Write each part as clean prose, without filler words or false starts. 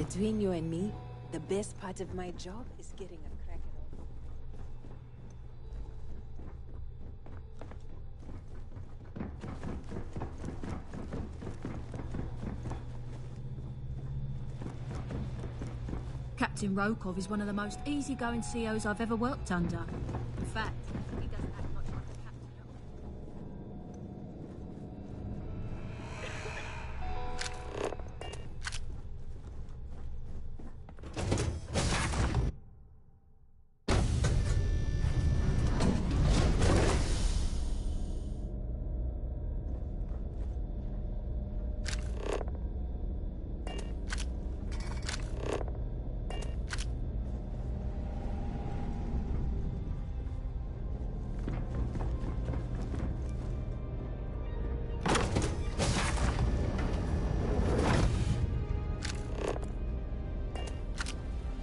Between you and me, the best part of my job is getting a crack at all. Captain Rokov is one of the most easygoing CEOs I've ever worked under. In fact, he doesn't act much like a captain at all.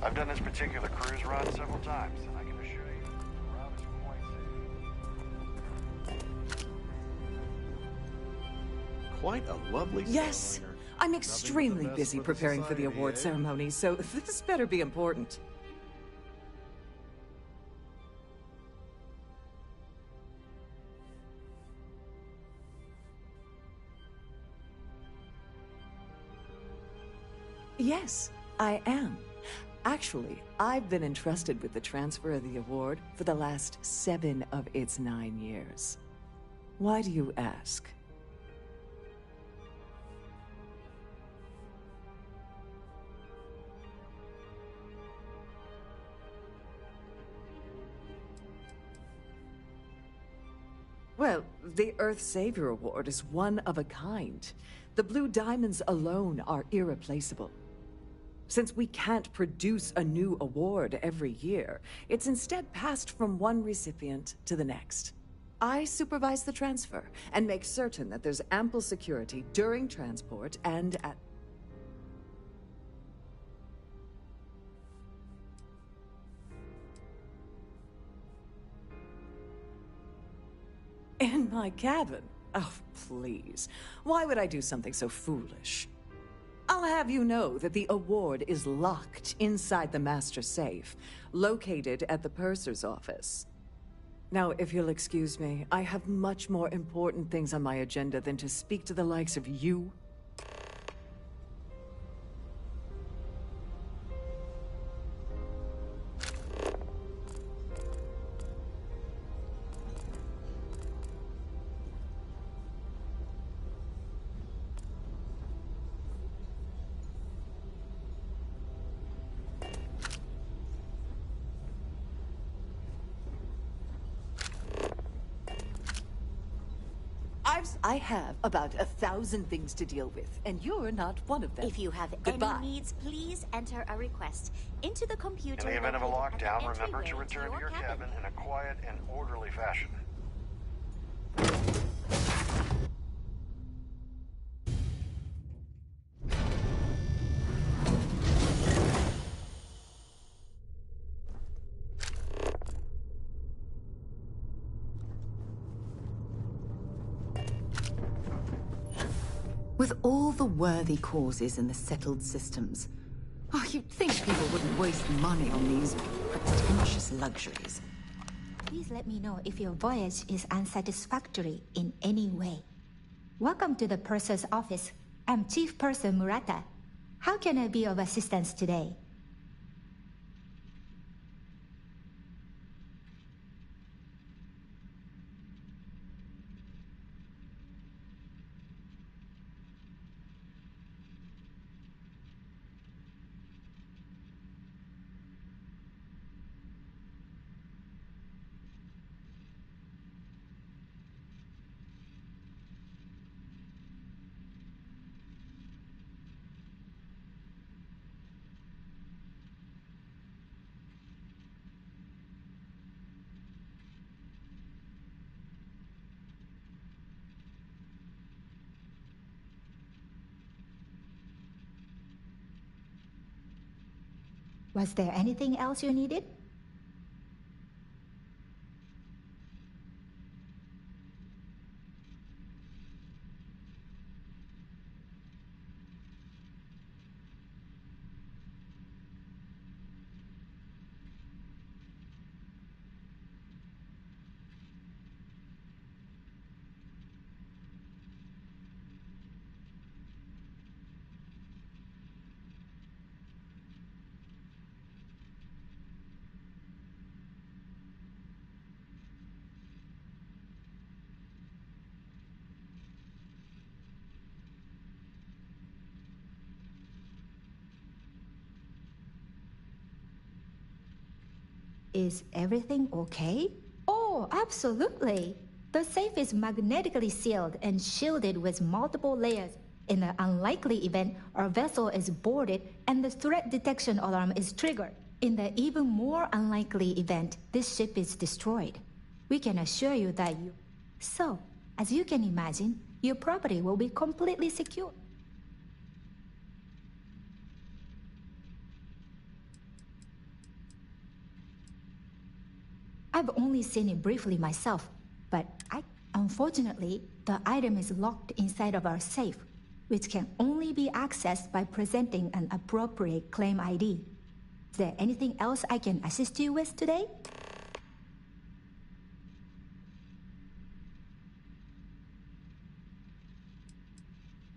I've done this particular cruise run several times, and I can assure you, the route is quite safe. Quite a lovely Yes, ceremony. I'm Nothing but the extremely best busy for preparing for the society, award eh? ceremony, so this better be important. Yes, I am. Actually, I've been entrusted with the transfer of the award for the last 7 of its 9 years. Why do you ask? Well, the Earth Savior Award is one of a kind. The Blue Diamonds alone are irreplaceable. Since we can't produce a new award every year, it's instead passed from one recipient to the next. I supervise the transfer and make certain that there's ample security during transport and at... In my cabin? Oh, please. Why would I do something so foolish? I'll have you know that the award is locked inside the master safe, located at the purser's office. Now, if you'll excuse me, I have much more important things on my agenda than to speak to the likes of you. I have about 1,000 things to deal with, and you're not one of them. If you have Goodbye. any needs, please enter a request into the computer. In the event of a located at the lockdown, remember to entryway return to your cabin in a quiet and orderly fashion. With all the worthy causes in the settled systems, you'd think people wouldn't waste money on these pretentious luxuries. Please let me know if your voyage is unsatisfactory in any way. Welcome to the Purser's office. I'm Chief Purser Murata. How can I be of assistance today? Was there anything else you needed? Is everything okay? Oh, absolutely. The safe is magnetically sealed and shielded with multiple layers. In the unlikely event, our vessel is boarded and the threat detection alarm is triggered. In the even more unlikely event, this ship is destroyed. We can assure you that you... So, as you can imagine, your property will be completely secure. I've only seen it briefly myself, but unfortunately, the item is locked inside of our safe, which can only be accessed by presenting an appropriate claim ID. Is there anything else I can assist you with today?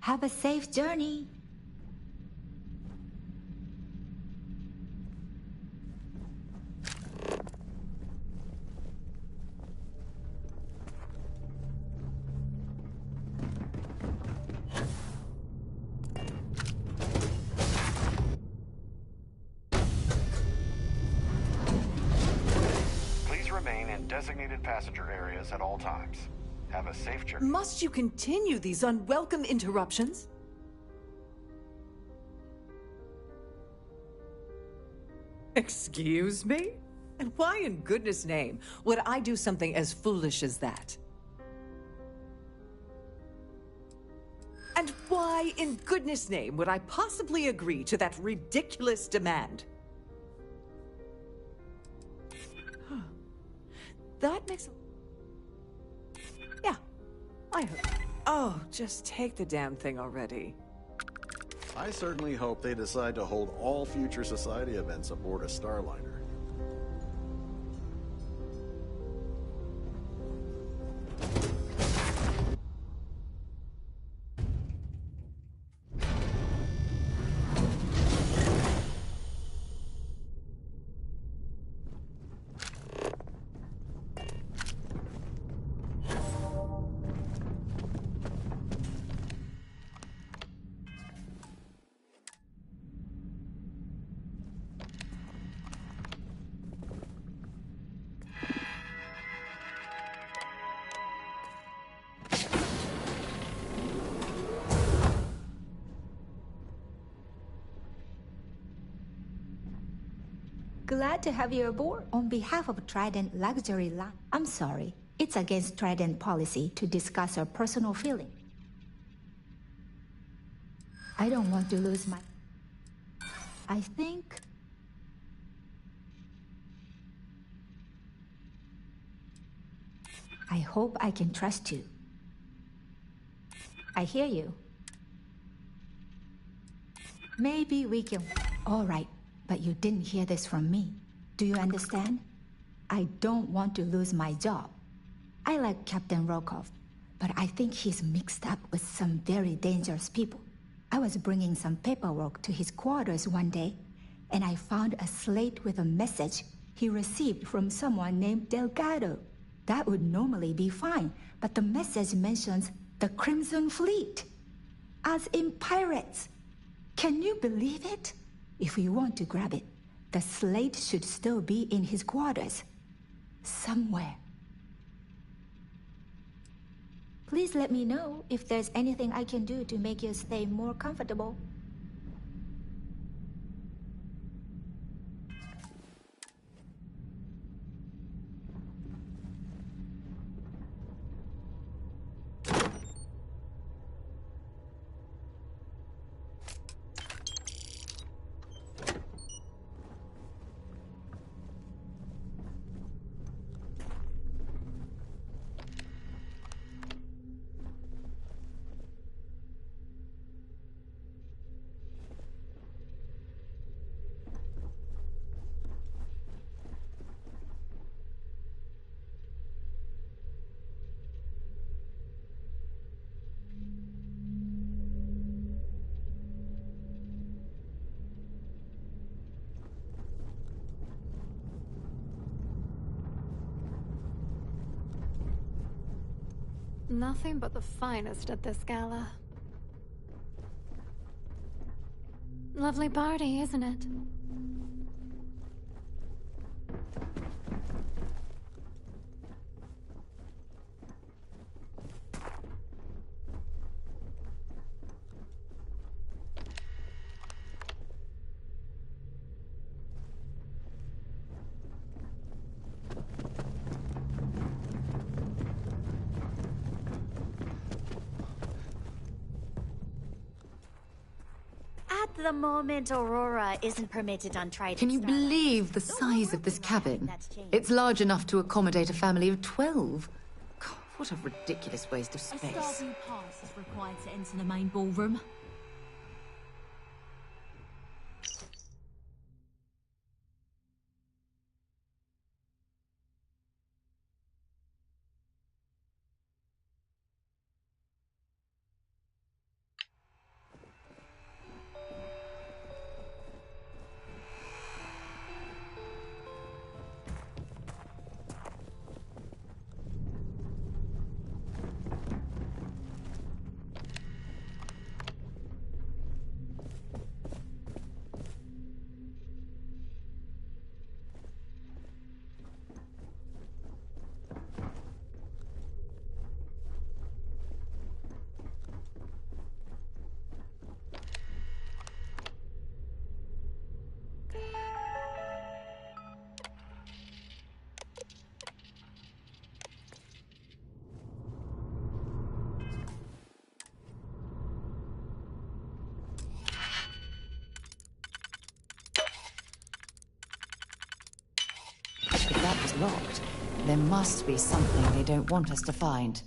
Have a safe journey. Please remain in designated passenger areas at all times. Have a safe journey. Must you continue these unwelcome interruptions? Excuse me? And why in goodness name would I do something as foolish as that? And why in goodness name would I possibly agree to that ridiculous demand? That makes... Yeah, I hope. Oh, just take the damn thing already. I certainly hope they decide to hold all future society events aboard a Starliner. Glad to have you aboard. On behalf of Trident Luxury Line, I'm sorry. It's against Trident policy to discuss our personal feeling. I don't want to lose my... I think... I hope I can trust you. I hear you. Maybe we can... All right. But you didn't hear this from me. Do you understand? I don't want to lose my job. I like Captain Rokov, but I think he's mixed up with some very dangerous people. I was bringing some paperwork to his quarters one day, and I found a slate with a message he received from someone named Delgado. That would normally be fine, but the message mentions the Crimson Fleet, as in pirates. Can you believe it? If we want to grab it, the slate should still be in his quarters. Somewhere. Please let me know if there's anything I can do to make your stay more comfortable. Nothing but the finest at this gala. Lovely party, isn't it? At the moment, Aurora isn't permitted on Trident. Can you Starlight. believe the Though size we're of this working on it, cabin? that's changed. It's large enough to accommodate a family of 12. God, what a ridiculous waste of A space. Starfield pass is required to enter the main ballroom. If that was locked, there must be something they don't want us to find.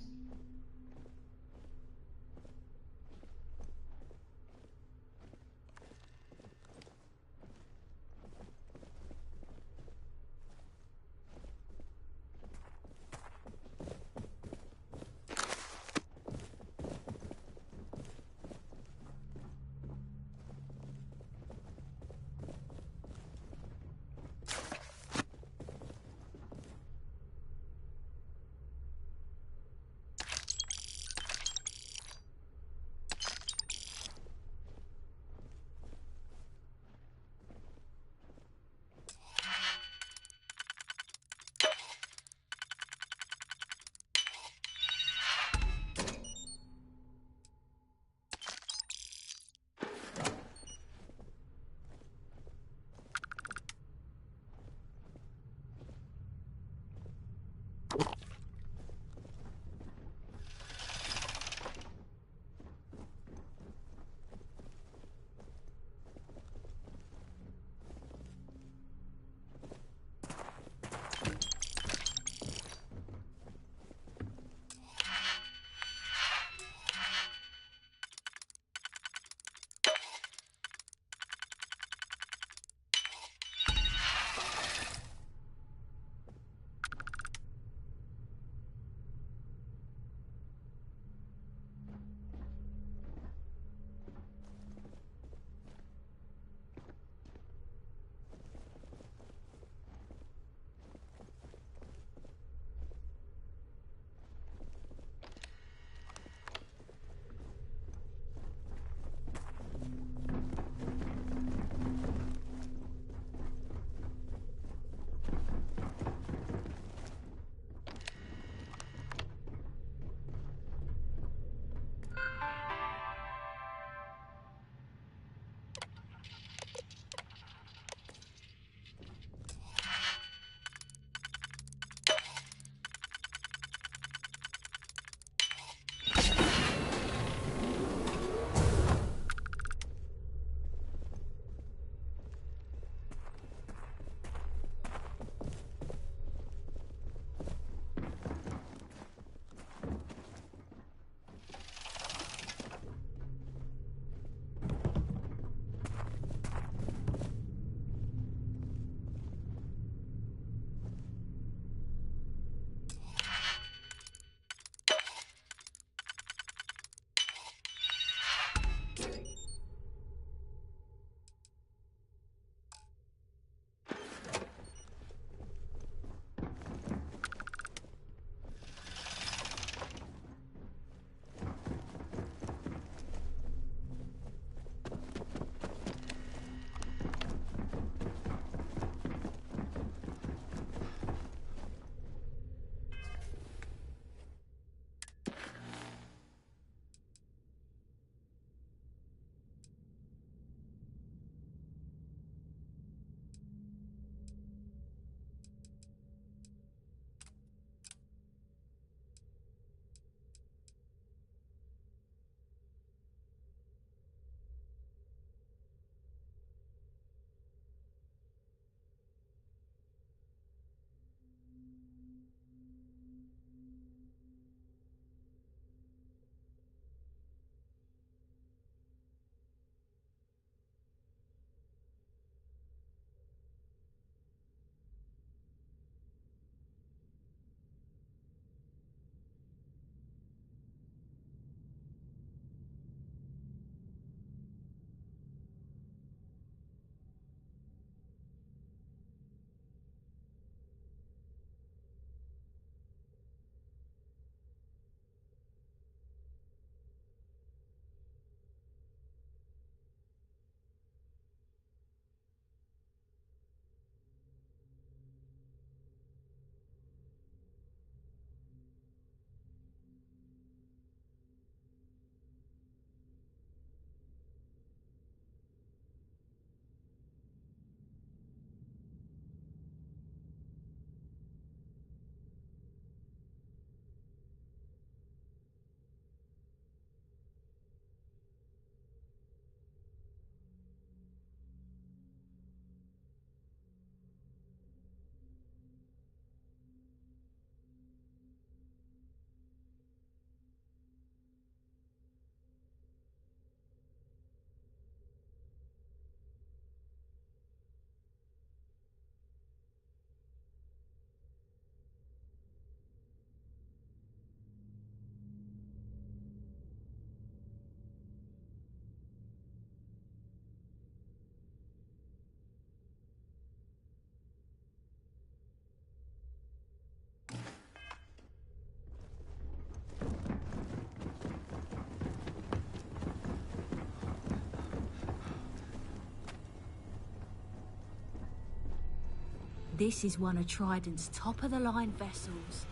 This is one of Trident's top-of-the-line vessels.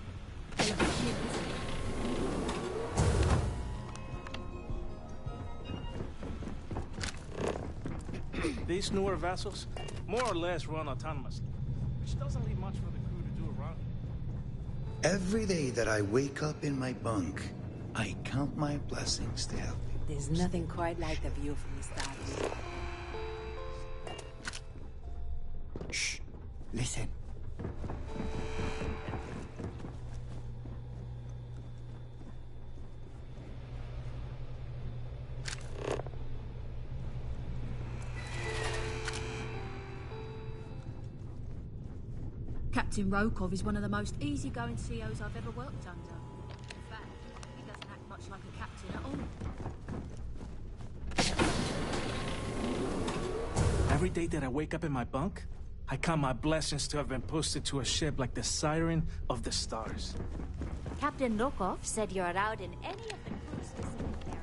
Hell of a ship, isn't it? These newer vessels, more or less, run autonomously, which doesn't leave much for the crew to do around here. Every day that I wake up in my bunk, I count my blessings to help me. There's nothing quite like the view from the Starfield. Shh. Listen. Captain Rokov is one of the most easygoing COs I've ever worked under. In fact, he doesn't act much like a captain at all. Every day that I wake up in my bunk, I count my blessings to have been posted to a ship like the Siren of the Stars. Captain Rokov said you're out in any of the crew-specific areas.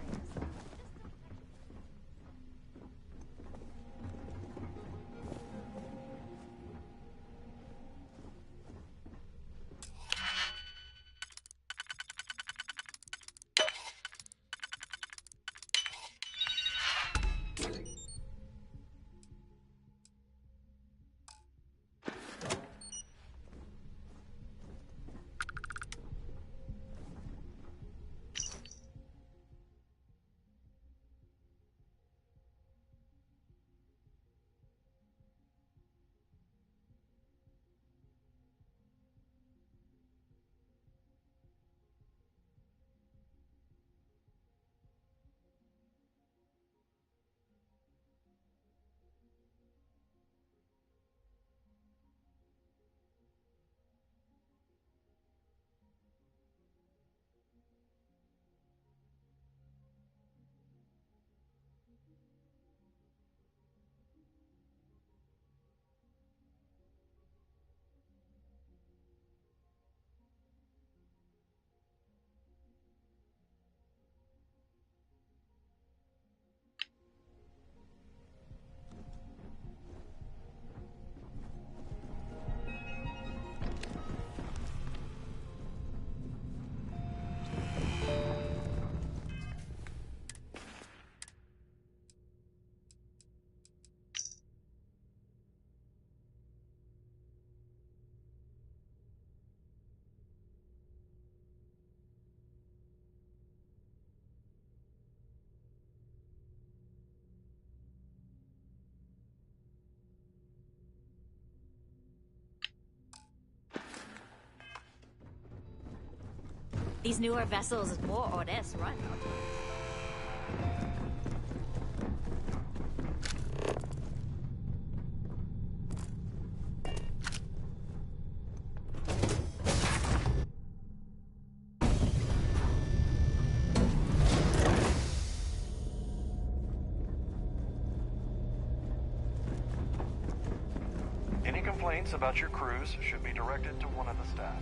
These newer vessels more or less run autonomously. Any complaints about your crews should be directed to one of the staff.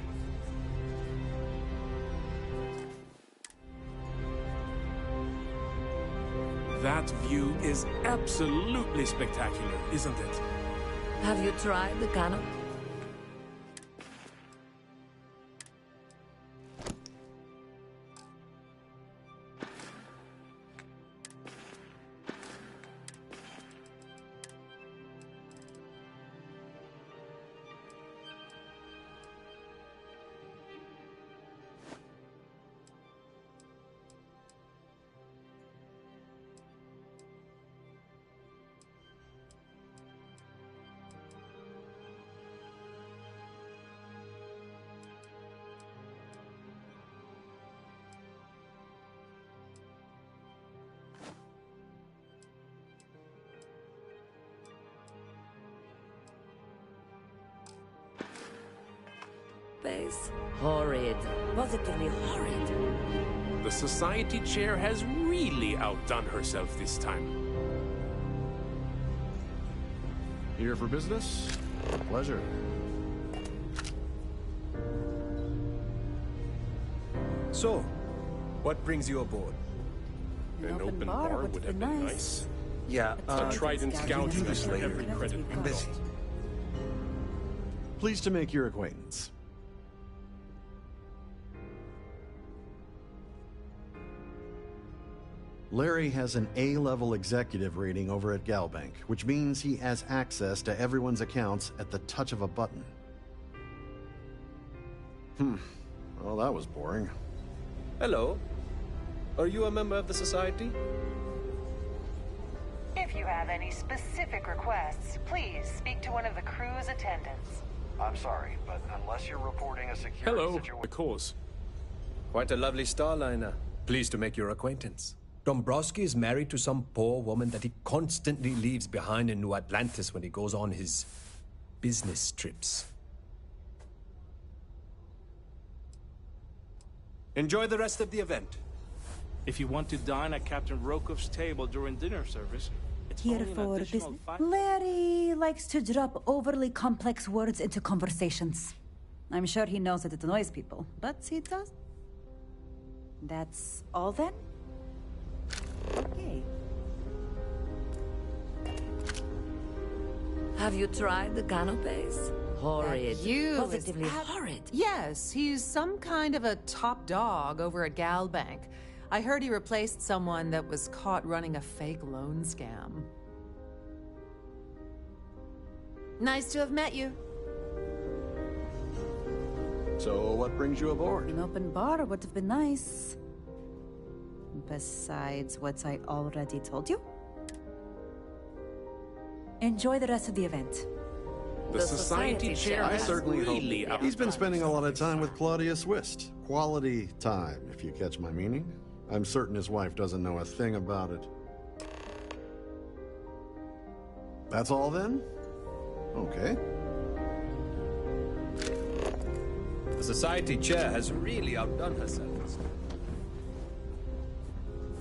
That view is absolutely spectacular, isn't it? Have you tried the cannon? Base. Horrid. Positively horrid. The society chair has really outdone herself this time. Here for business? Pleasure. So, what brings you aboard? An open bar would have been nice. Yeah, A Trident gouging us for every credit we I'm busy. Pleased to make your acquaintance. Larry has an A-level executive rating over at Galbank, which means he has access to everyone's accounts at the touch of a button. Well, that was boring. Hello. Are you a member of the Society? If you have any specific requests, please speak to one of the crew's attendants. I'm sorry, but unless you're reporting a security Hello, situation... of course. Quite a lovely starliner. Pleased to make your acquaintance. Dombrowski is married to some poor woman that he constantly leaves behind in New Atlantis when he goes on his business trips. Enjoy the rest of the event. If you want to dine at Captain Rokov's table during dinner service, it's Here only an for additional business. $5. Larry likes to drop overly complex words into conversations. I'm sure he knows that it annoys people, but he does. That's all then? Okay. Have you tried the canapes? Horrid. Positively horrid. horrid. Yes, he's some kind of a top dog over at Galbank. I heard he replaced someone that was caught running a fake loan scam. Nice to have met you. So, what brings you aboard? An open bar would have been nice. Besides what I already told you. Enjoy the rest of the event. The society chair I has certainly really hope. He's been spending a lot of time with Claudia Swist. Quality time, if you catch my meaning. I'm certain his wife doesn't know a thing about it. That's all then? Okay. The Society chair has really outdone herself.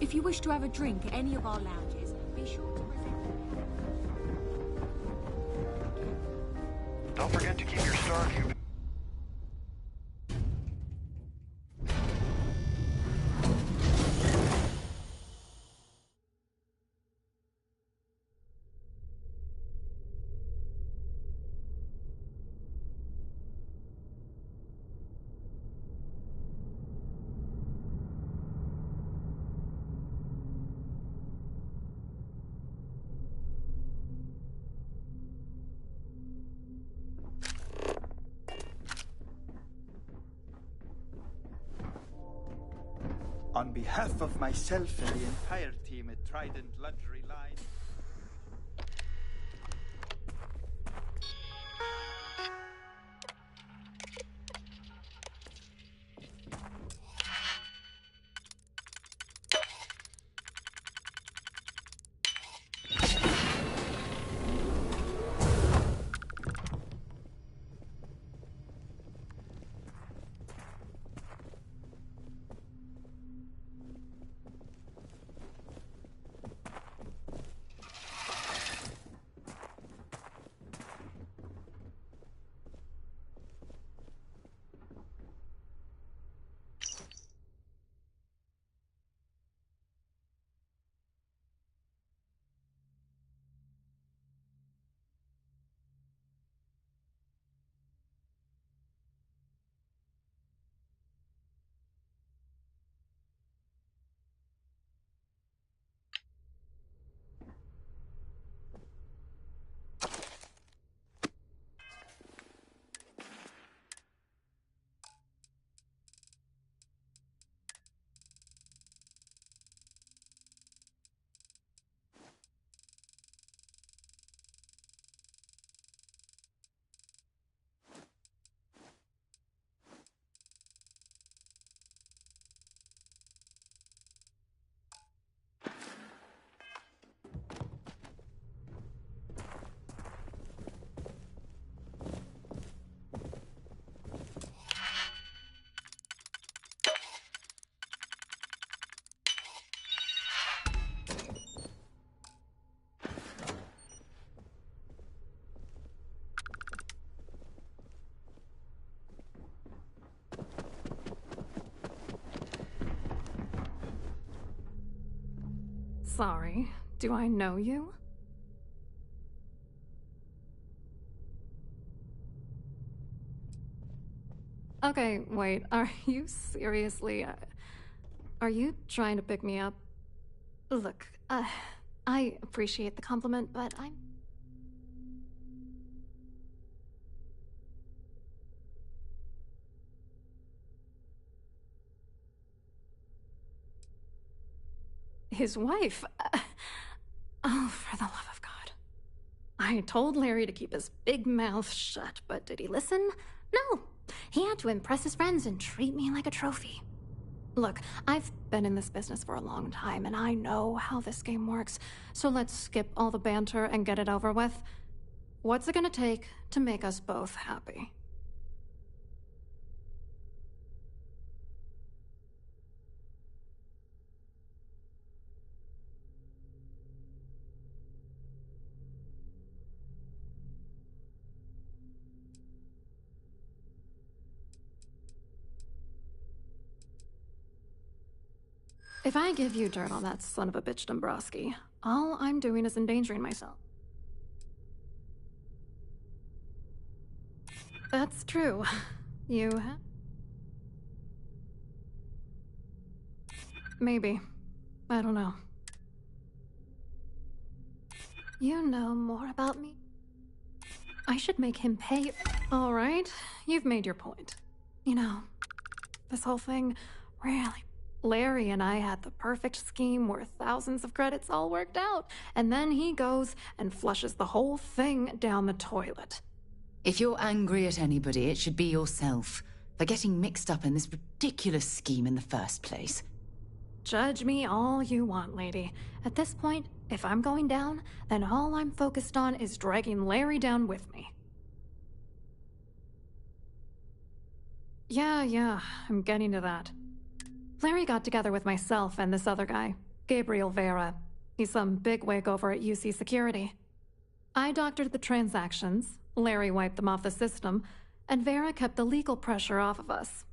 If you wish to have a drink at any of our lounges, be sure to present. Don't forget to keep your Starfield... On behalf of myself and the entire team at Trident Luxury Line... Sorry, do I know you? Okay, wait, are you seriously... Are you trying to pick me up? Look, I appreciate the compliment, but I'm... His wife? Oh, for the love of God. I told Larry to keep his big mouth shut, but did he listen? No. He had to impress his friends and treat me like a trophy. Look, I've been in this business for a long time, and I know how this game works, so let's skip all the banter and get it over with. What's it gonna take to make us both happy? If I give you dirt on that son of a bitch Dombrowski, all I'm doing is endangering myself. That's true. You have... Maybe. I don't know. You know more about me? I should make him pay... All right, you've made your point. You know, this whole thing really... Larry and I had the perfect scheme where thousands of credits all worked out, and then he goes and flushes the whole thing down the toilet. If you're angry at anybody, it should be yourself for getting mixed up in this ridiculous scheme in the first place. Judge me all you want, lady. At this point, if I'm going down, then all I'm focused on is dragging Larry down with me. Yeah, I'm getting to that. Larry got together with myself and this other guy, Gabriel Vera. He's some bigwig over at UC Security. I doctored the transactions, Larry wiped them off the system, and Vera kept the legal pressure off of us.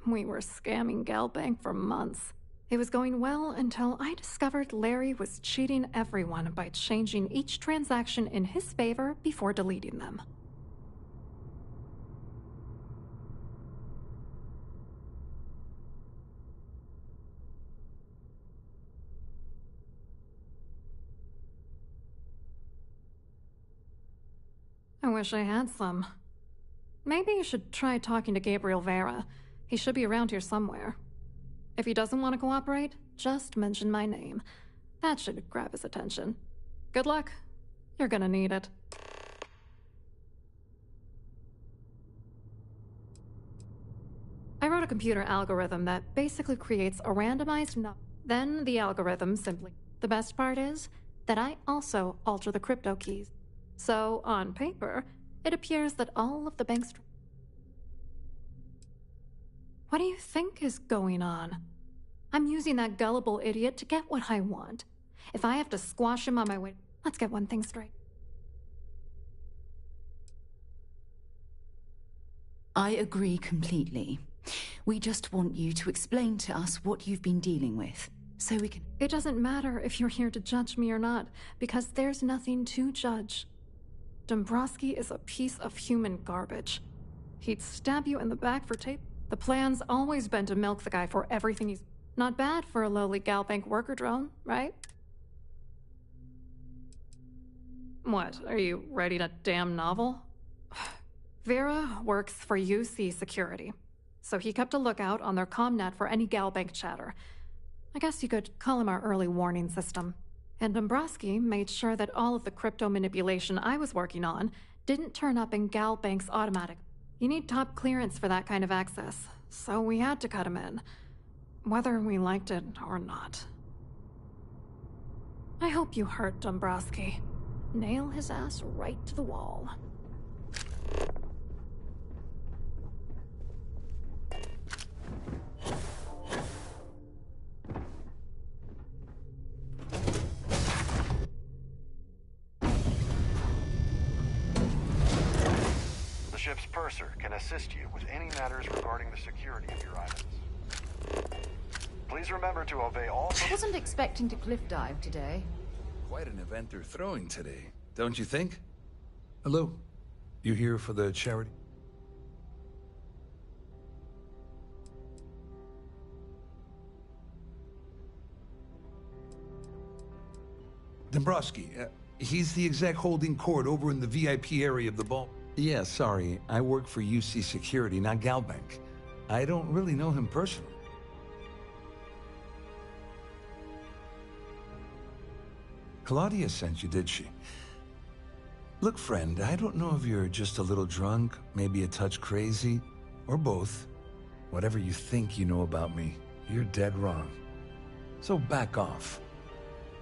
We were scamming GalBank for months. It was going well until I discovered Larry was cheating everyone by changing each transaction in his favor before deleting them. I wish I had some. Maybe you should try talking to Gabriel Vera. He should be around here somewhere. If he doesn't want to cooperate, just mention my name. That should grab his attention. Good luck. You're gonna need it. I wrote a computer algorithm that basically creates a randomized number. Then the algorithm simply... The best part is that I also alter the crypto keys. So, on paper, it appears that all of the bank's... What do you think is going on? I'm using that gullible idiot to get what I want. If I have to squash him on my way... Let's get one thing straight. I agree completely. We just want you to explain to us what you've been dealing with, so we can... It doesn't matter if you're here to judge me or not, because there's nothing to judge. Dombrowski is a piece of human garbage. He'd stab you in the back for tape. The plan's always been to milk the guy for everything he's... Not bad for a lowly GalBank worker drone, right? What, are you writing a damn novel? Vera works for UC Security, so he kept a lookout on their comnet for any GalBank chatter. I guess you could call him our early warning system. And Dombrowski made sure that all of the crypto manipulation I was working on didn't turn up in GalBank's automatic. You need top clearance for that kind of access, so we had to cut him in, whether we liked it or not. I hope you hurt Dombrowski. Nail his ass right to the wall. The ship's purser can assist you with any matters regarding the security of your items. Please remember to obey all... I wasn't expecting to cliff dive today. Quite an event they're throwing today, don't you think? Hello. You here for the charity? Dombrowski, he's the exec holding court over in the VIP area of the ball. Yeah, sorry. I work for UC Security, not Galbank. I don't really know him personally. Claudia sent you, did she? Look, friend, I don't know if you're just a little drunk, maybe a touch crazy, or both. Whatever you think you know about me, you're dead wrong. So back off.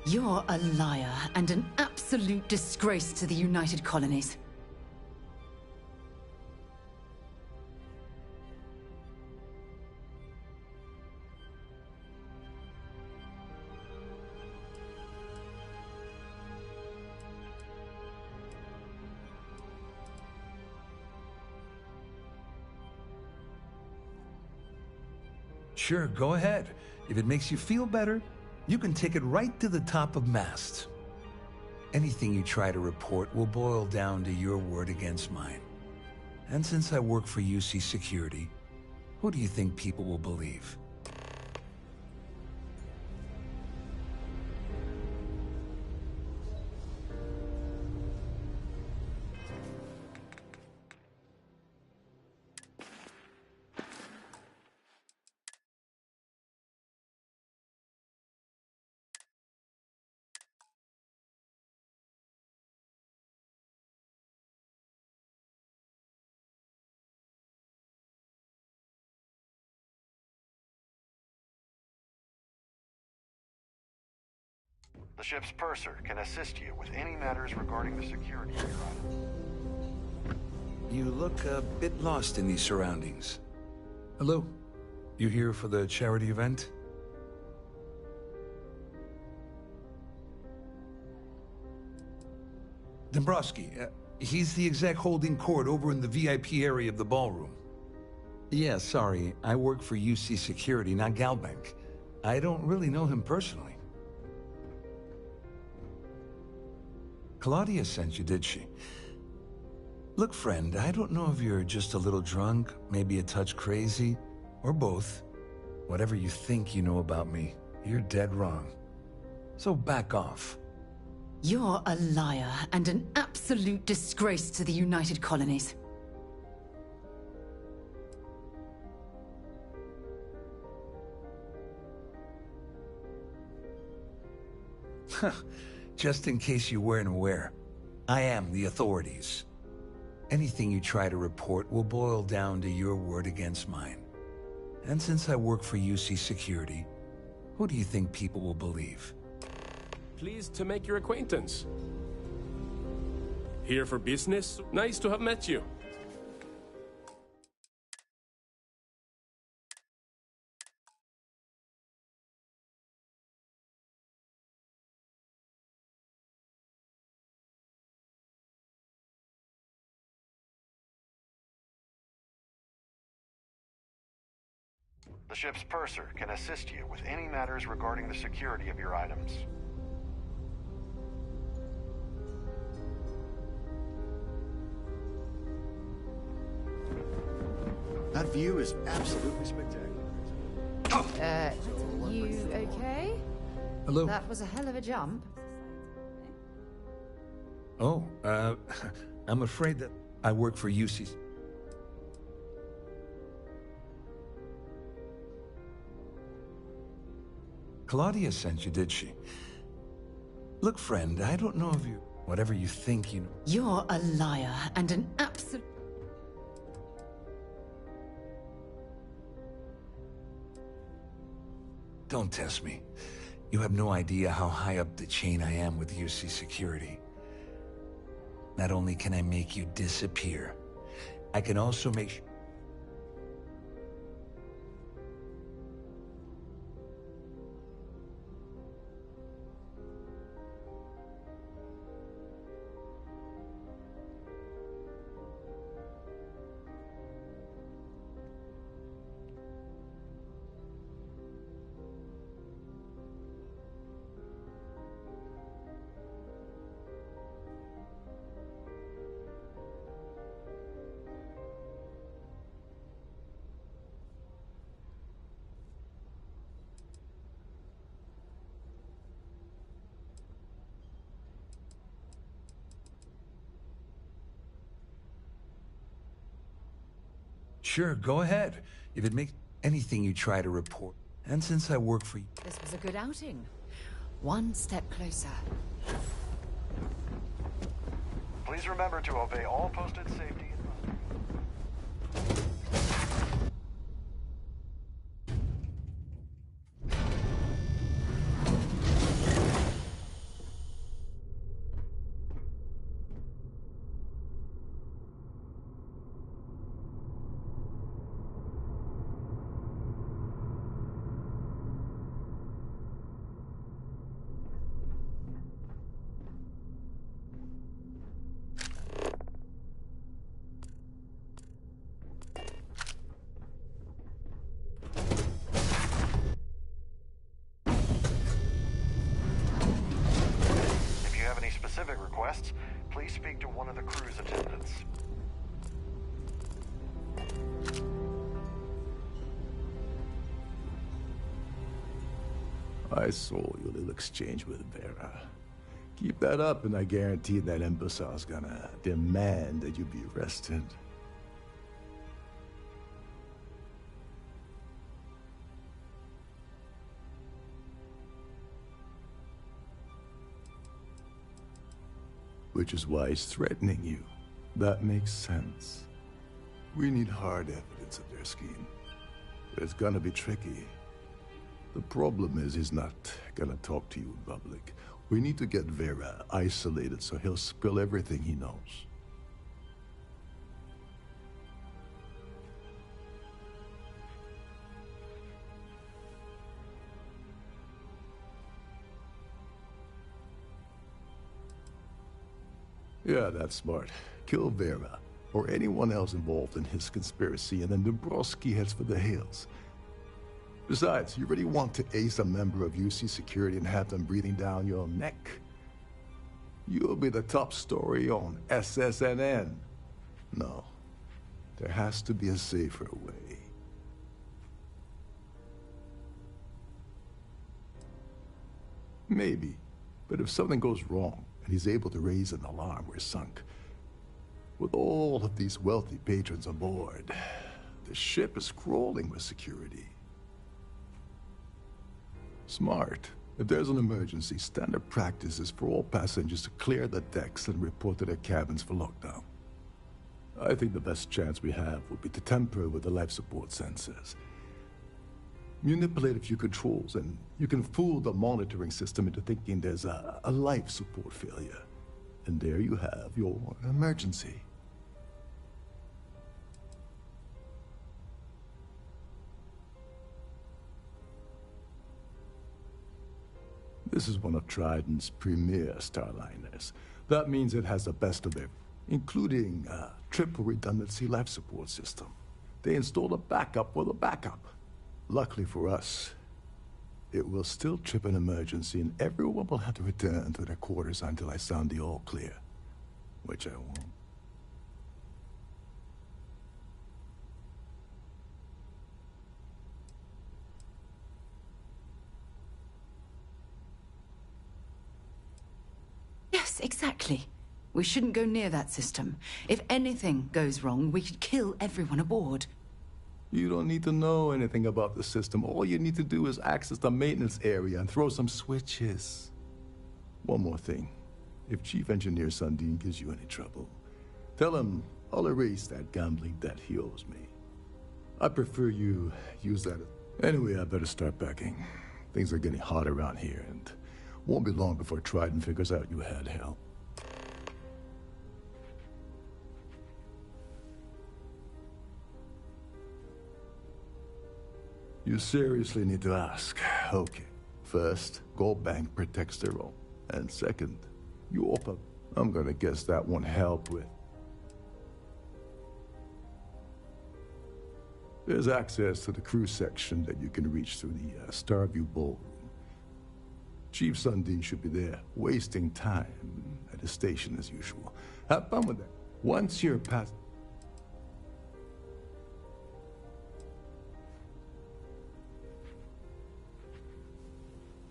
You're a liar and an absolute disgrace to the United Colonies. Sure, go ahead. If it makes you feel better, you can take it right to the top of mast. Anything you try to report will boil down to your word against mine. And since I work for UC Security, who do you think people will believe? The ship's purser can assist you with any matters regarding the security of your items. You look a bit lost in these surroundings. Hello? You here for the charity event? Dombrowski, he's the exec holding court over in the VIP area of the ballroom. Yeah, sorry. I work for UC Security, not Galbank. I don't really know him personally. Claudia sent you, did she? Look, friend, I don't know if you're just a little drunk, maybe a touch crazy, or both. Whatever you think you know about me, you're dead wrong. So back off. You're a liar and an absolute disgrace to the United Colonies. Just in case you weren't aware, I am the authorities. Anything you try to report will boil down to your word against mine. And since I work for UC Security, who do you think people will believe? Pleased to make your acquaintance. Here for business? Nice to have met you. The ship's purser can assist you with any matters regarding the security of your items. That view is absolutely spectacular. You okay? Hello? That was a hell of a jump. Oh, I'm afraid that I work for UC. Claudia sent you, did she? Look, friend, I don't know if you... Whatever you think you know... You're a liar and an absolute... Don't test me. You have no idea how high up the chain I am with UC Security. Not only can I make you disappear, I can also make... Sure, go ahead. If it makes anything you try to report. And since I work for you... This was a good outing. One step closer. Please remember to obey all posted safety advisories. Specific requests, please speak to one of the crew's attendants. I saw your little exchange with Vera. Keep that up and I guarantee that imbecile's gonna demand that you be arrested. Which is why he's threatening you. That makes sense. We need hard evidence of their scheme. But it's gonna be tricky. The problem is he's not gonna talk to you in public. We need to get Vera isolated so he'll spill everything he knows. Yeah, that's smart. Kill Vera, or anyone else involved in his conspiracy, and then Dombrowski heads for the hills. Besides, you really want to ace a member of UC security and have them breathing down your neck? You'll be the top story on SSNN. No, there has to be a safer way. Maybe, but if something goes wrong, and he's able to raise an alarm, we're sunk. With all of these wealthy patrons aboard, the ship is crawling with security. Smart. If there's an emergency, standard practice is for all passengers to clear the decks and report to their cabins for lockdown. I think the best chance we have would be to tamper with the life support sensors. Manipulate a few controls, and you can fool the monitoring system into thinking there's a life support failure. And there you have your emergency. This is one of Trident's premier starliners. That means it has the best of it, including a triple redundancy life support system. They installed a backup with a backup. Luckily for us, it will still trip an emergency and everyone will have to return to their quarters until I sound the all clear. Which I won't. Yes, exactly. We shouldn't go near that system. If anything goes wrong, we could kill everyone aboard. You don't need to know anything about the system. All you need to do is access the maintenance area and throw some switches. One more thing. If Chief Engineer Sundin gives you any trouble, tell him I'll erase that gambling debt he owes me. I prefer you use that. Anyway, I better start packing. Things are getting hot around here, and won't be long before Trident figures out you had help. You seriously need to ask. Okay. First, Gold Bank protects their own. And second, Europa. I'm gonna guess that won't help with. There's access to the crew section that you can reach through the Starview Ballroom. Chief Sundin should be there, wasting time at his station as usual. Have fun with that. Once you're past...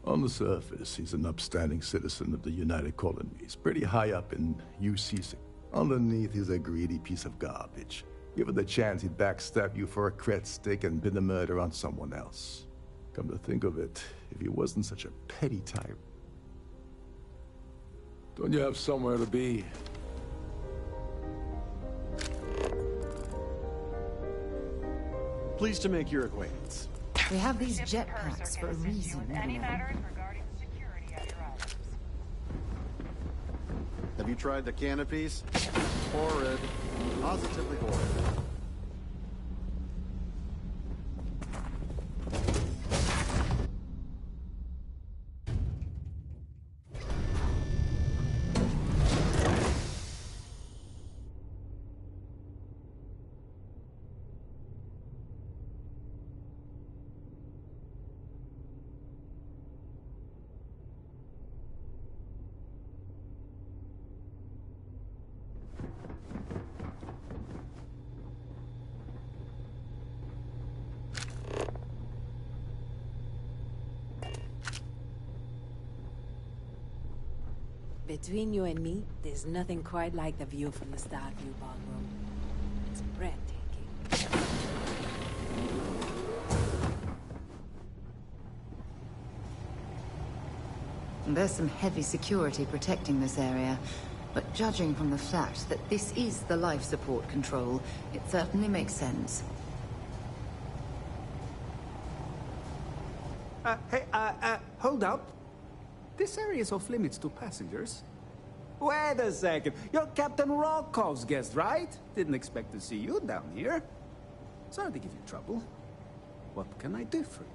On the surface, he's an upstanding citizen of the United Colonies, pretty high up in UC. Underneath, he's a greedy piece of garbage. Given the chance, he'd backstab you for a cret stick and pin the murder on someone else. Come to think of it, if he wasn't such a petty type. Don't you have somewhere to be? Pleased to make your acquaintance. We have these jetpacks for a reason, Any you know. matters regarding security of your items. Have you tried the canopies? Horrid. Positively horrid. Between you and me, there's nothing quite like the view from the Starfield ballroom. It's breathtaking. There's some heavy security protecting this area, but judging from the fact that this is the life support control, it certainly makes sense. Hey, hold up. This area is off limits to passengers. Wait a second. You're Captain Rocko's guest, right? Didn't expect to see you down here. Sorry to give you trouble. What can I do for you?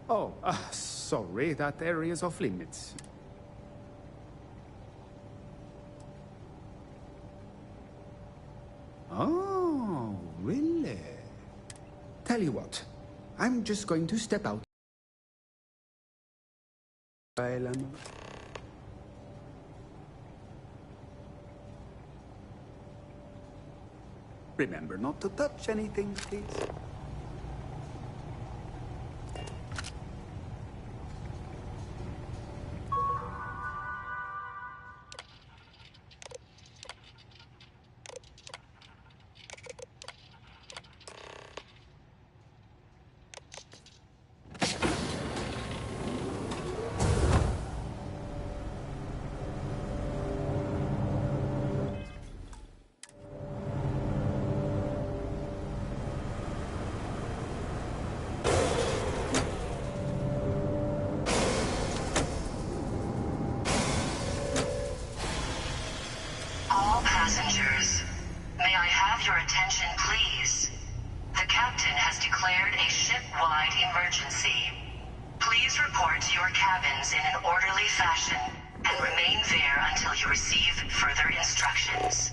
Oh, sorry. That area is off limits. Oh, really? Tell you what, I'm just going to step out. Remember not to touch anything, please. All passengers, may I have your attention, please? The captain has declared a ship-wide emergency. Please report to your cabins in an orderly fashion and remain there until you receive further instructions.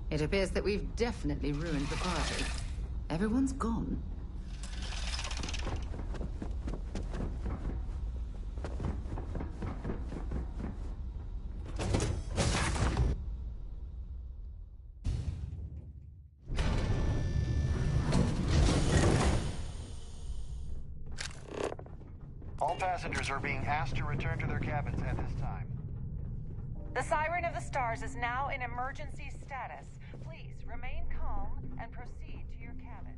It appears that we've definitely ruined the party. Everyone's gone. All passengers are being asked to return to their cabins at this time. The Siren of the Stars is now in emergency status. Please remain calm and proceed to your cabin.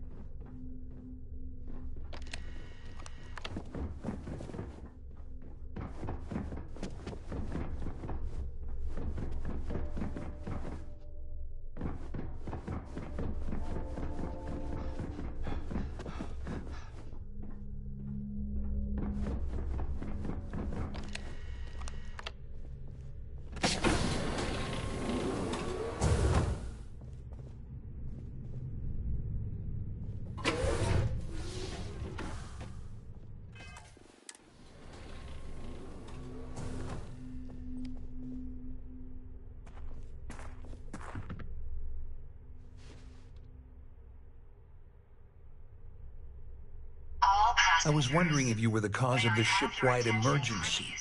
I was wondering if you were the cause of the ship-wide emergency.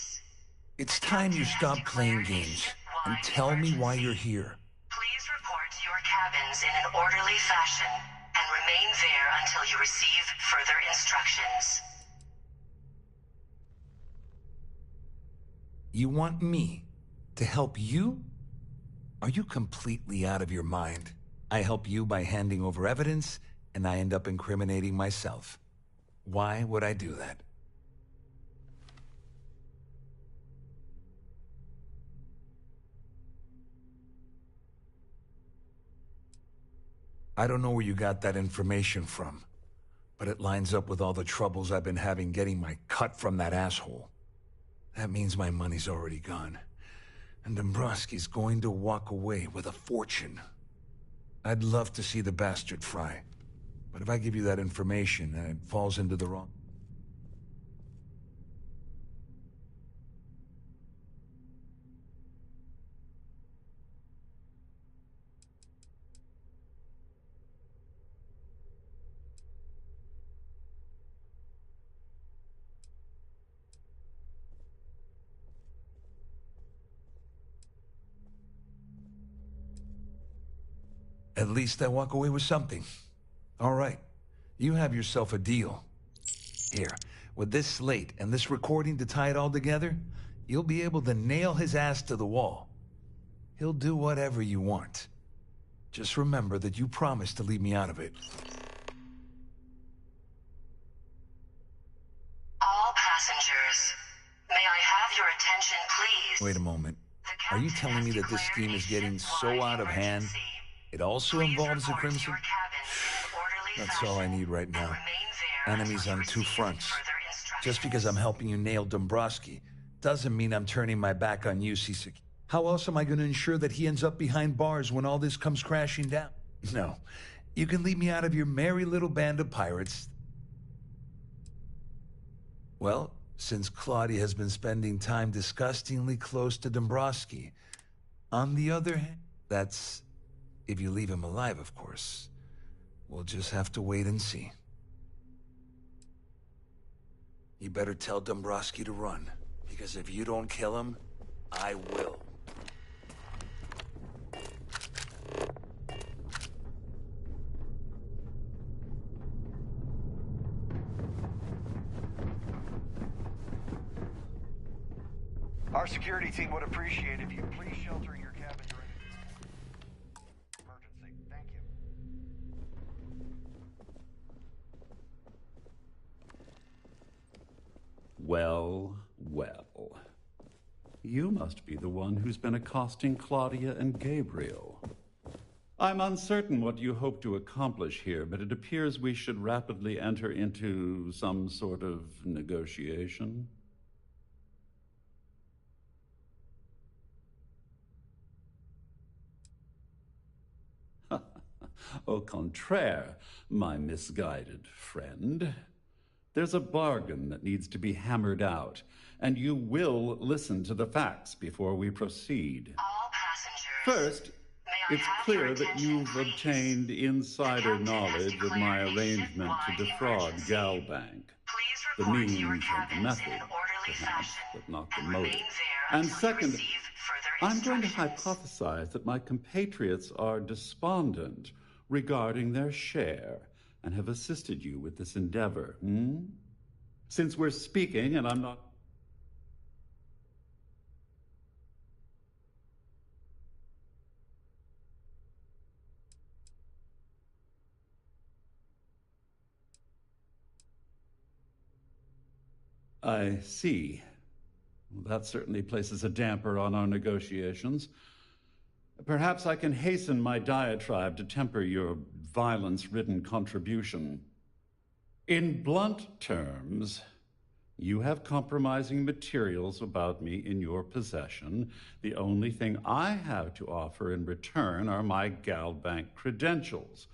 It's time you stop playing games and tell me why you're here. Please report to your cabins in an orderly fashion and remain there until you receive further instructions. You want me to help you? Are you completely out of your mind? I help you by handing over evidence, and I end up incriminating myself. Why would I do that? I don't know where you got that information from, but it lines up with all the troubles I've been having getting my cut from that asshole. That means my money's already gone, and Dombrowski's going to walk away with a fortune. I'd love to see the bastard fry, but if I give you that information and it falls into the wrong... At least I walk away with something. All right, you have yourself a deal. Here, with this slate and this recording to tie it all together, you'll be able to nail his ass to the wall. He'll do whatever you want. Just remember that you promised to leave me out of it. All passengers, may I have your attention, please? Wait a moment. Are you telling me that this scheme is getting so out of hand? It also involves the Crimson? That's all I need right now. Enemies on two fronts. Just because I'm helping you nail Dombrowski doesn't mean I'm turning my back on you, Cisic. How else am I going to ensure that he ends up behind bars when all this comes crashing down? No. You can leave me out of your merry little band of pirates. Well, since Claudia has been spending time disgustingly close to Dombrowski. On the other hand, that's if you leave him alive, of course. We'll just have to wait and see. You better tell Dombrowski to run, because if you don't kill him, I will. Our security team would appreciate if you please shelter in your cabin during an emergency. Thank you. Well, well. You must be the one who's been accosting Claudia and Gabriel. I'm uncertain what you hope to accomplish here, but it appears we should rapidly enter into some sort of negotiation. Au contraire, my misguided friend. There's a bargain that needs to be hammered out, and you will listen to the facts before we proceed. All passengers. First, it's clear that you've obtained insider knowledge of my arrangement to defraud Galbank. The means and the method, perhaps, but not the motive. And second, I'm going to hypothesize that my compatriots are despondent regarding their share and have assisted you with this endeavor. Since we're speaking and I'm not... I see. Well, that certainly places a damper on our negotiations. Perhaps I can hasten my diatribe to temper your violence-ridden contribution. In blunt terms, you have compromising materials about me in your possession. The only thing I have to offer in return are my Galbank credentials.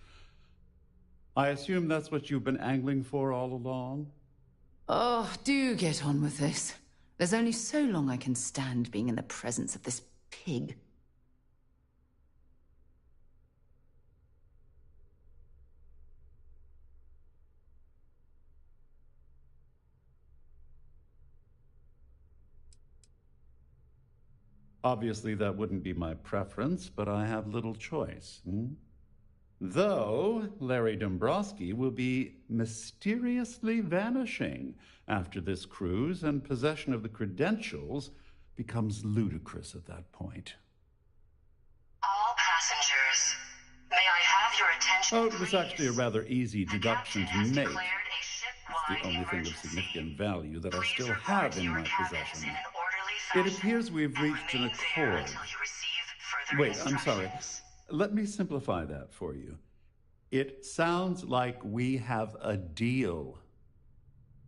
I assume that's what you've been angling for all along? Oh, do get on with this. There's only so long I can stand being in the presence of this pig. Obviously, that wouldn't be my preference, but I have little choice. Though Larry Dombrowski will be mysteriously vanishing after this cruise, and possession of the credentials becomes ludicrous at that point. All passengers, may I have your attention, Oh, it was actually a rather easy deduction to make. It's the only thing of significant value that I still have in my possession. It appears we've reached an accord. Wait, I'm sorry. Let me simplify that for you. It sounds like we have a deal.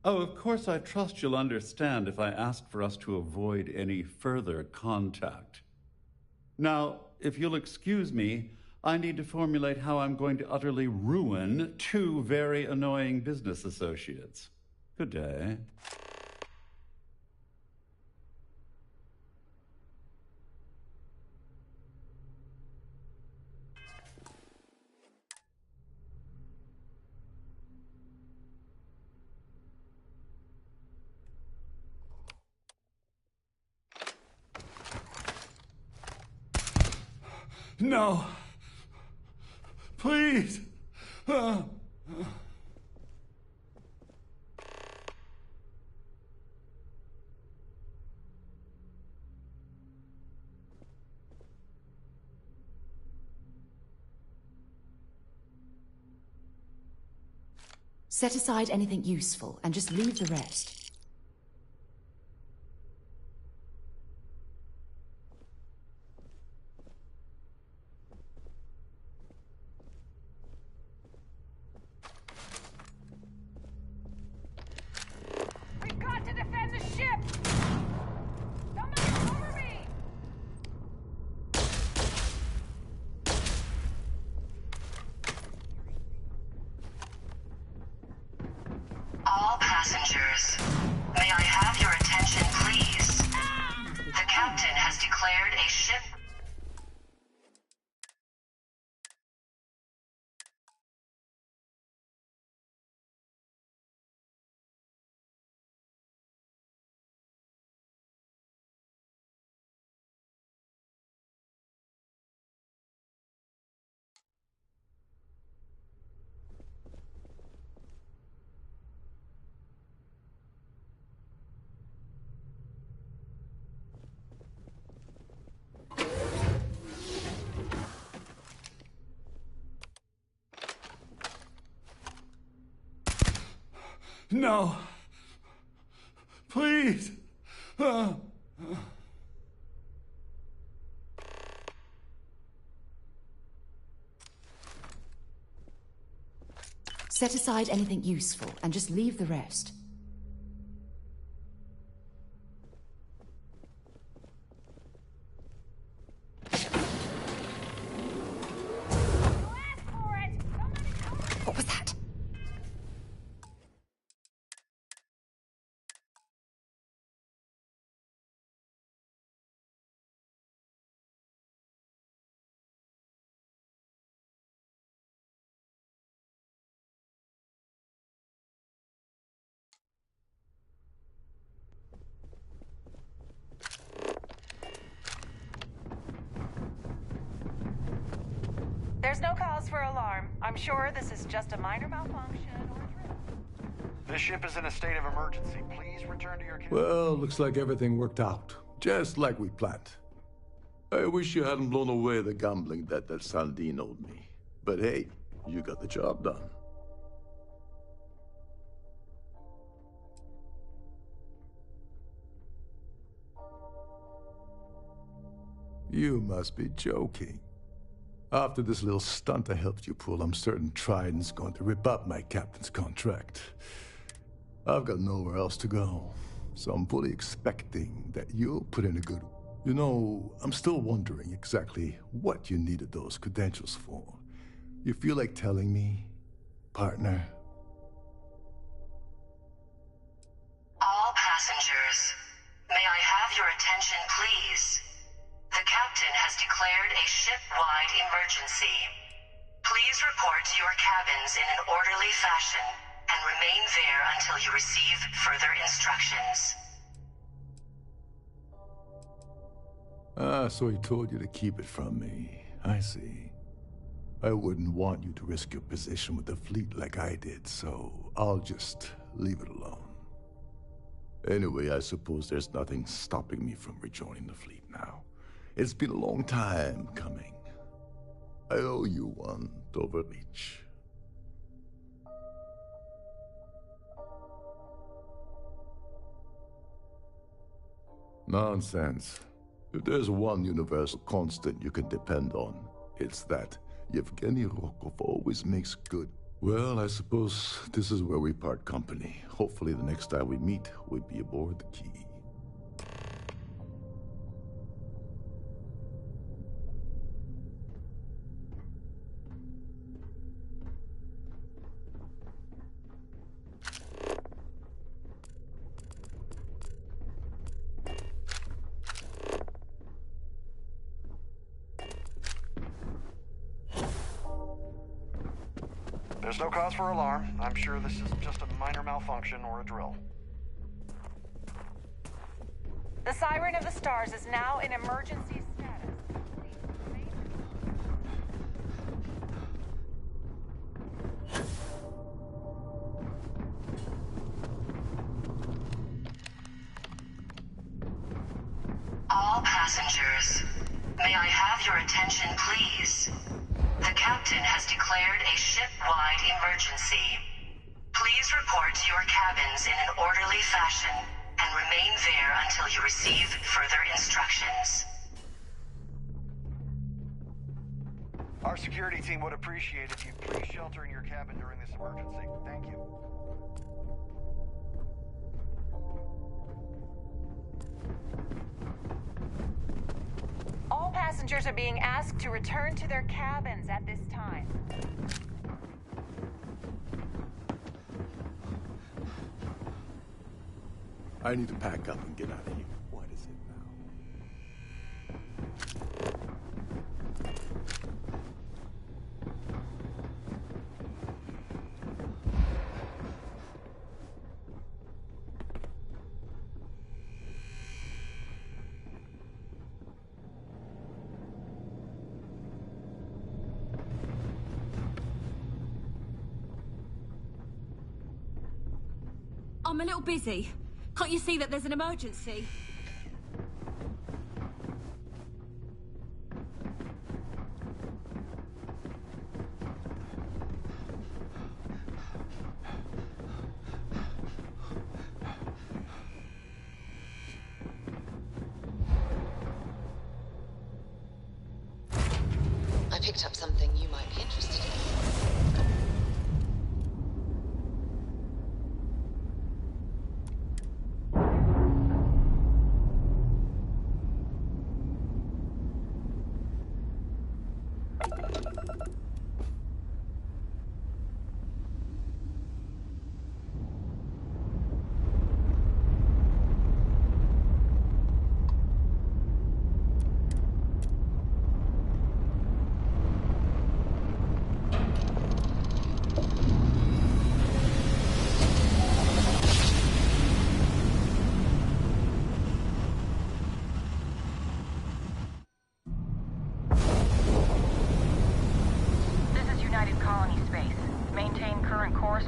Oh, of course, I trust you'll understand if I ask for us to avoid any further contact. Now, if you'll excuse me, I need to formulate how I'm going to utterly ruin two very annoying business associates. Good day. No. Please. Set aside anything useful and just leave the rest. We've got to defend the ship! Somebody cover me! All passengers, may I have your attention, please? The captain has declared a ship... No. Please. Set aside anything useful and just leave the rest. What was that? There's no cause for alarm. I'm sure this is just a minor malfunction or a drill. This ship is in a state of emergency. Please return to your cabin. Well, looks like everything worked out. Just like we planned. I wish you hadn't blown away the gambling debt that Sandine owed me. But hey, you got the job done. You must be joking. After this little stunt I helped you pull, I'm certain Trident's going to rip up my captain's contract. I've got nowhere else to go, so I'm fully expecting that you'll put in a good... You know, I'm still wondering exactly what you needed those credentials for. You feel like telling me, partner? All passengers, may I have your attention, please? The captain has declared a ship-wide emergency. Please report to your cabins in an orderly fashion and remain there until you receive further instructions. Ah, so he told you to keep it from me. I see. I wouldn't want you to risk your position with the fleet like I did, so I'll just leave it alone. Anyway, I suppose there's nothing stopping me from rejoining the fleet now. It's been a long time coming. I owe you one, Overreach. Nonsense. If there's one universal constant you can depend on, it's that Yevgeny Rokov always makes good. Well, I suppose this is where we part company. Hopefully the next time we meet, we'll be aboard the Key. There's no cause for alarm. I'm sure this is just a minor malfunction or a drill. The Siren of the Stars is now in emergency status. All passengers, may I have your attention, please? The captain has declared a ship-wide emergency. Please report to your cabins in an orderly fashion and remain there until you receive further instructions. Our security team would appreciate if you please shelter in your cabin during this emergency. Thank you. All passengers are being asked to return to their cabins at this time. I need to pack up and get out of here. What is it I'm a little busy. Can't you see that there's an emergency? I picked up something you might be interested in.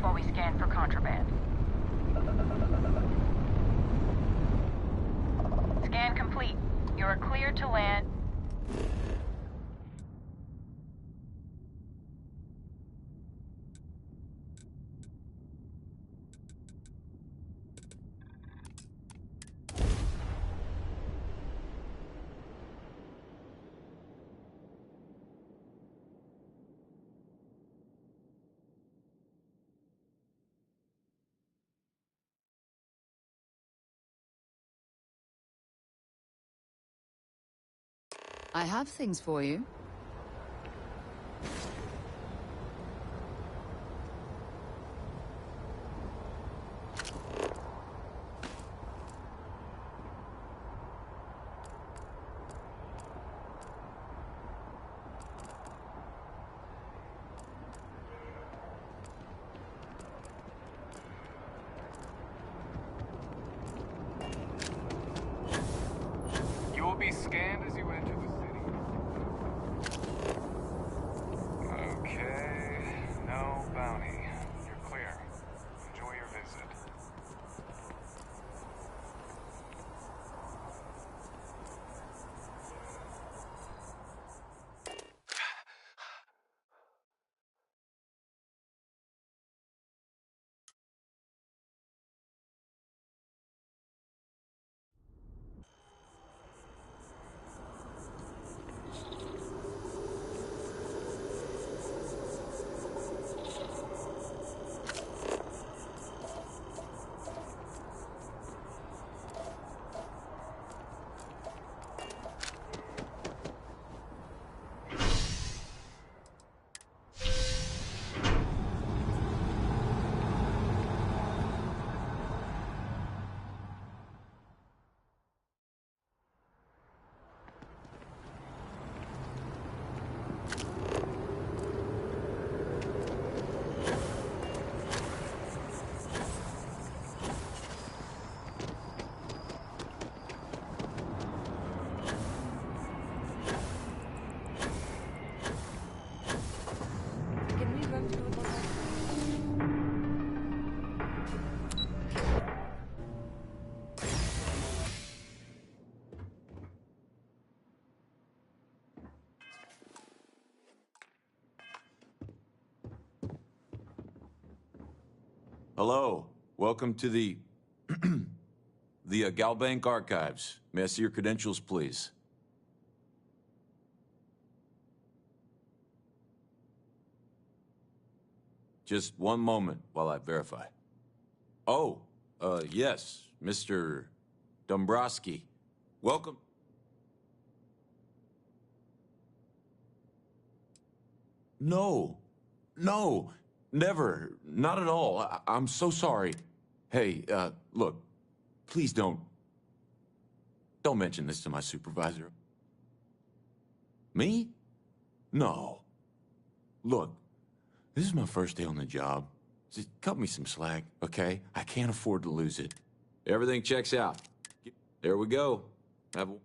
While we scan for contraband. Scan complete. You are cleared to land. I have things for you. You will be scanned as you enter the city. Okay, no bounty. You're clear. Enjoy your visit. Hello. Welcome to the Galbank Archives. May I see your credentials, please? Just one moment while I verify. Oh, yes, Mr. Dombrowski. Welcome. No, never, not at all. I'm so sorry. Hey, look, please don't mention this to my supervisor. Me? No. Look, this is my first day on the job. Just cut me some slack, okay? I can't afford to lose it. Everything checks out. There we go. Have a...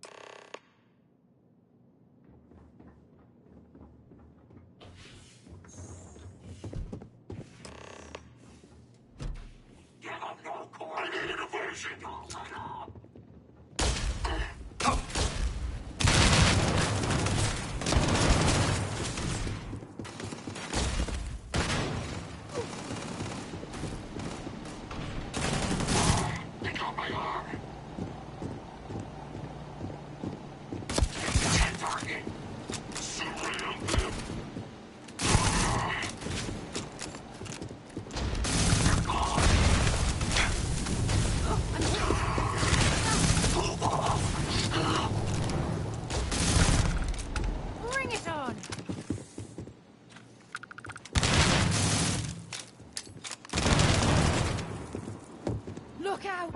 Bring it on! Look out!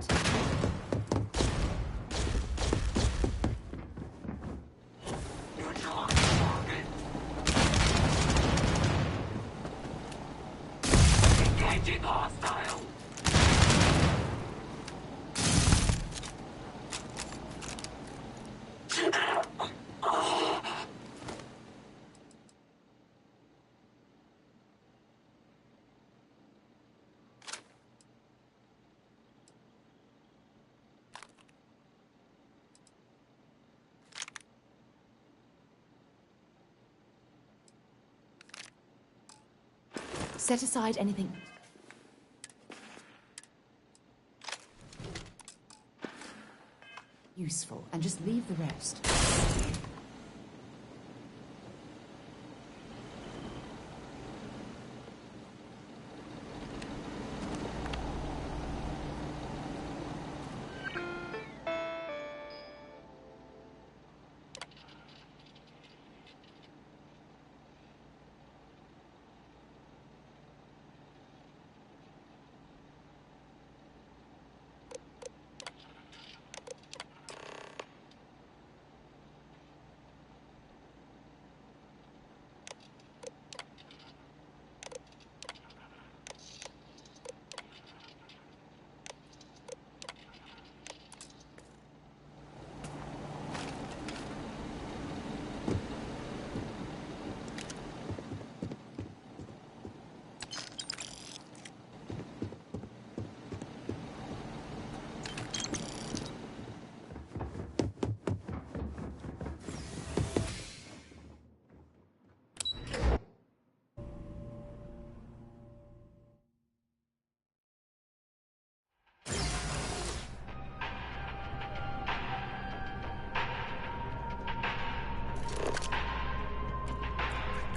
Engaging hostile. Set aside anything. Useful, and just leave the rest.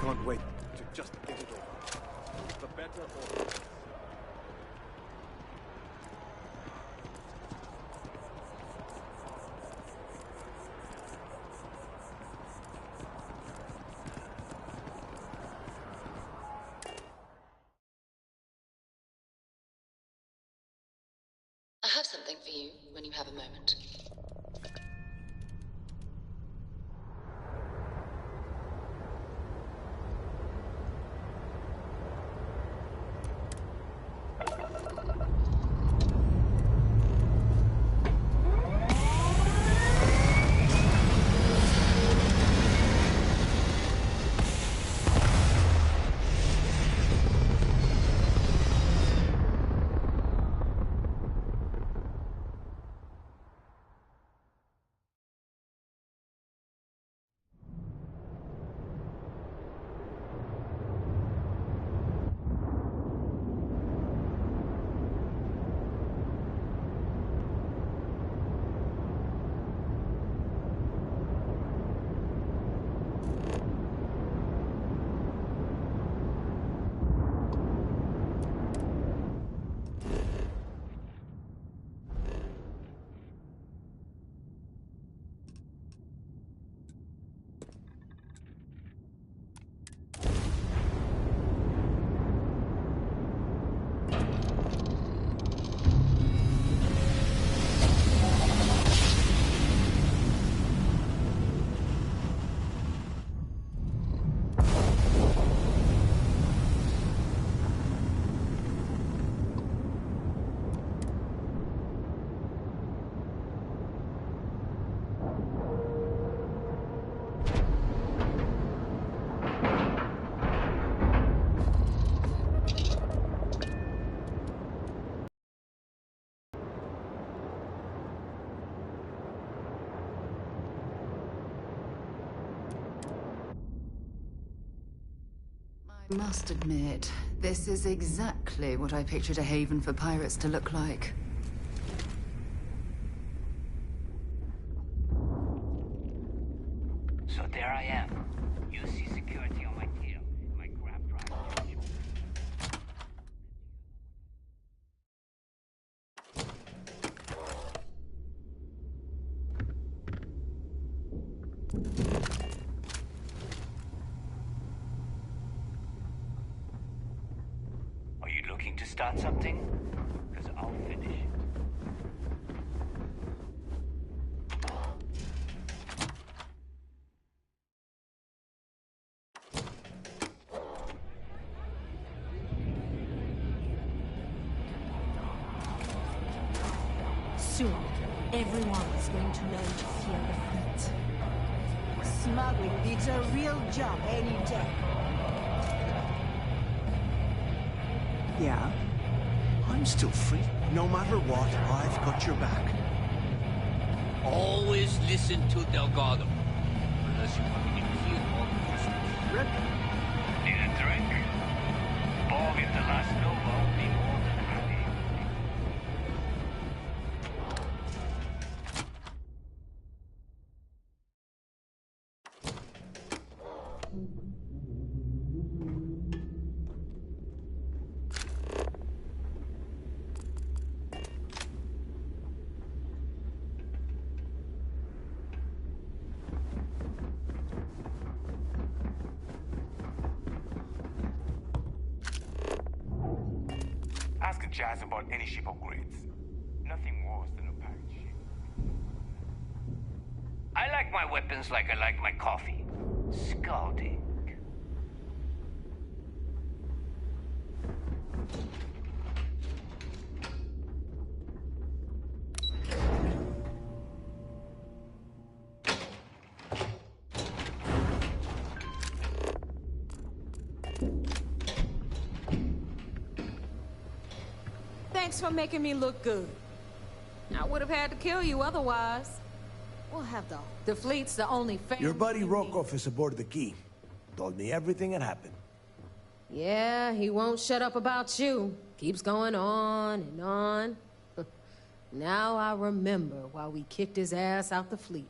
can't wait to just get it over. The better or... I have something for you when you have a moment. I must admit, this is exactly what I pictured a haven for pirates to look like. So there I am. You see security on my tail. My grab drive. Are you looking to start something? Because I'll finish it. Soon, everyone is going to learn to fear the fleet. Smuggling needs a real job any day. Yeah? I'm still free. No matter what, I've got your back. Always listen to Delgado. Unless you want to get killed or pushed. Need a drink? Bog in the last Nova will be more than happy. Ask Jazz about any ship upgrades. Nothing worse than a pirate ship. I like my weapons like I like my coffee. Scalding. Thanks for making me look good. I would have had to kill you otherwise. We'll have the fleet's the only family. Your buddy Rokov is aboard the Key. Told me everything that happened. Yeah, he won't shut up about you. Keeps going on and on. Now I remember why we kicked his ass out the fleet.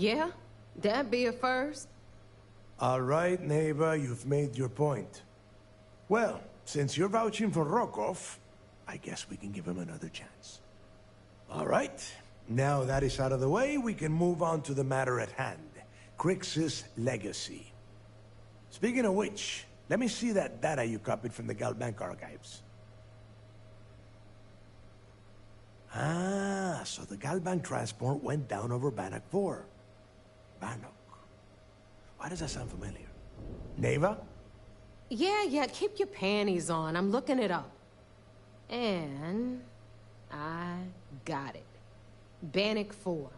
Yeah, that'd be a first. All right, neighbor, you've made your point. Well, since you're vouching for Rokov, I guess we can give him another chance. All right, now that is out of the way, we can move on to the matter at hand. Crix's legacy. Speaking of which, let me see that data you copied from the Galbank archives. Ah, so the Galbank transport went down over Bannock 4. Bannock. Why does that sound familiar? Neva? Yeah, keep your panties on. I'm looking it up. And I got it. Bannock 4.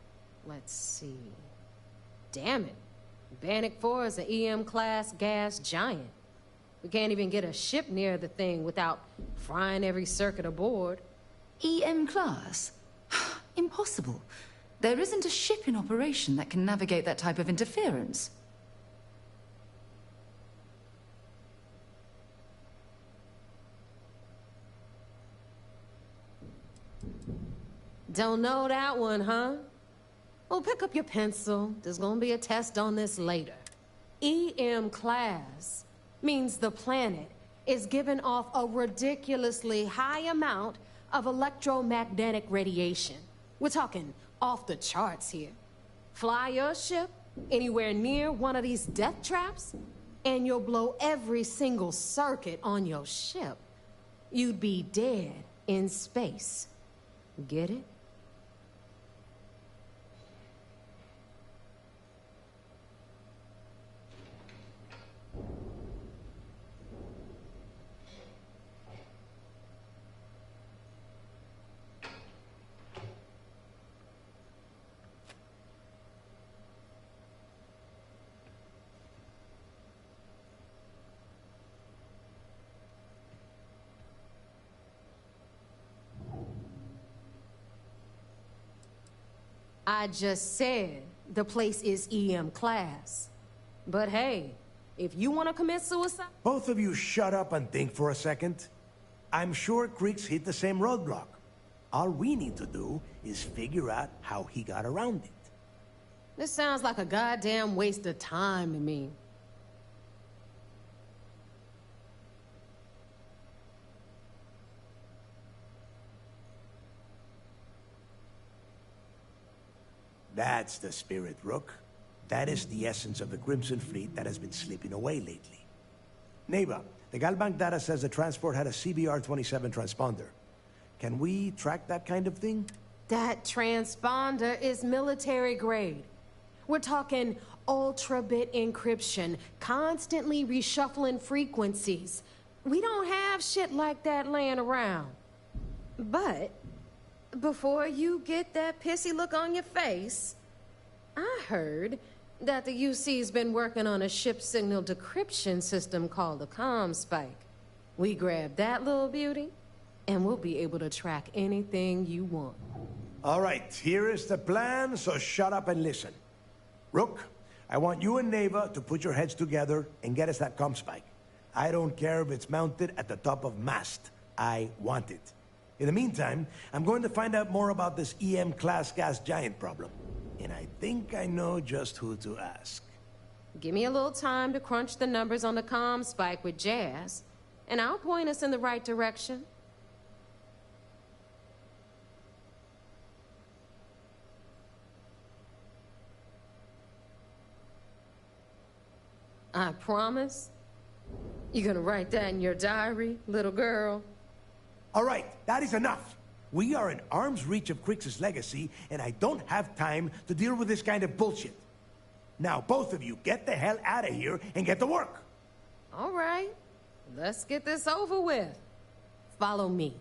Let's see. Damn it. Bannock 4 is an EM-class gas giant. We can't even get a ship near the thing without frying every circuit aboard. EM class? Impossible. There isn't a ship in operation that can navigate that type of interference. Don't know that one, huh? Well, pick up your pencil. There's gonna be a test on this later. EM class means the planet is giving off a ridiculously high amount of electromagnetic radiation. We're talking off the charts here. Fly your ship anywhere near one of these death traps, and you'll blow every single circuit on your ship. You'd be dead in space. Get it? I just said the place is EM class. But hey, if you want to commit suicide... Both of you shut up and think for a second. I'm sure Creeks hit the same roadblock. All we need to do is figure out how he got around it. This sounds like a goddamn waste of time to me. That's the spirit, Rook. That is the essence of the Crimson Fleet that has been slipping away lately. Neighbor, the Galbank data says the transport had a CBR-27 transponder. Can we track that kind of thing? That transponder is military grade. We're talking ultra-bit encryption, constantly reshuffling frequencies. We don't have shit like that laying around. But before you get that pissy look on your face, I heard that the UC's been working on a ship signal decryption system called a ComSpike. We grab that little beauty, and we'll be able to track anything you want. All right, here is the plan, so shut up and listen. Rook, I want you and Neva to put your heads together and get us that ComSpike. I don't care if it's mounted at the top of mast. I want it. In the meantime, I'm going to find out more about this EM-class gas giant problem. And I think I know just who to ask. Give me a little time to crunch the numbers on the ComSpike with Jazz, and I'll point us in the right direction. I promise. You gonna write that in your diary, little girl? All right, that is enough. We are in arm's reach of Crix's legacy, and I don't have time to deal with this kind of bullshit. Now, both of you, get the hell out of here and get to work. All right, let's get this over with. Follow me.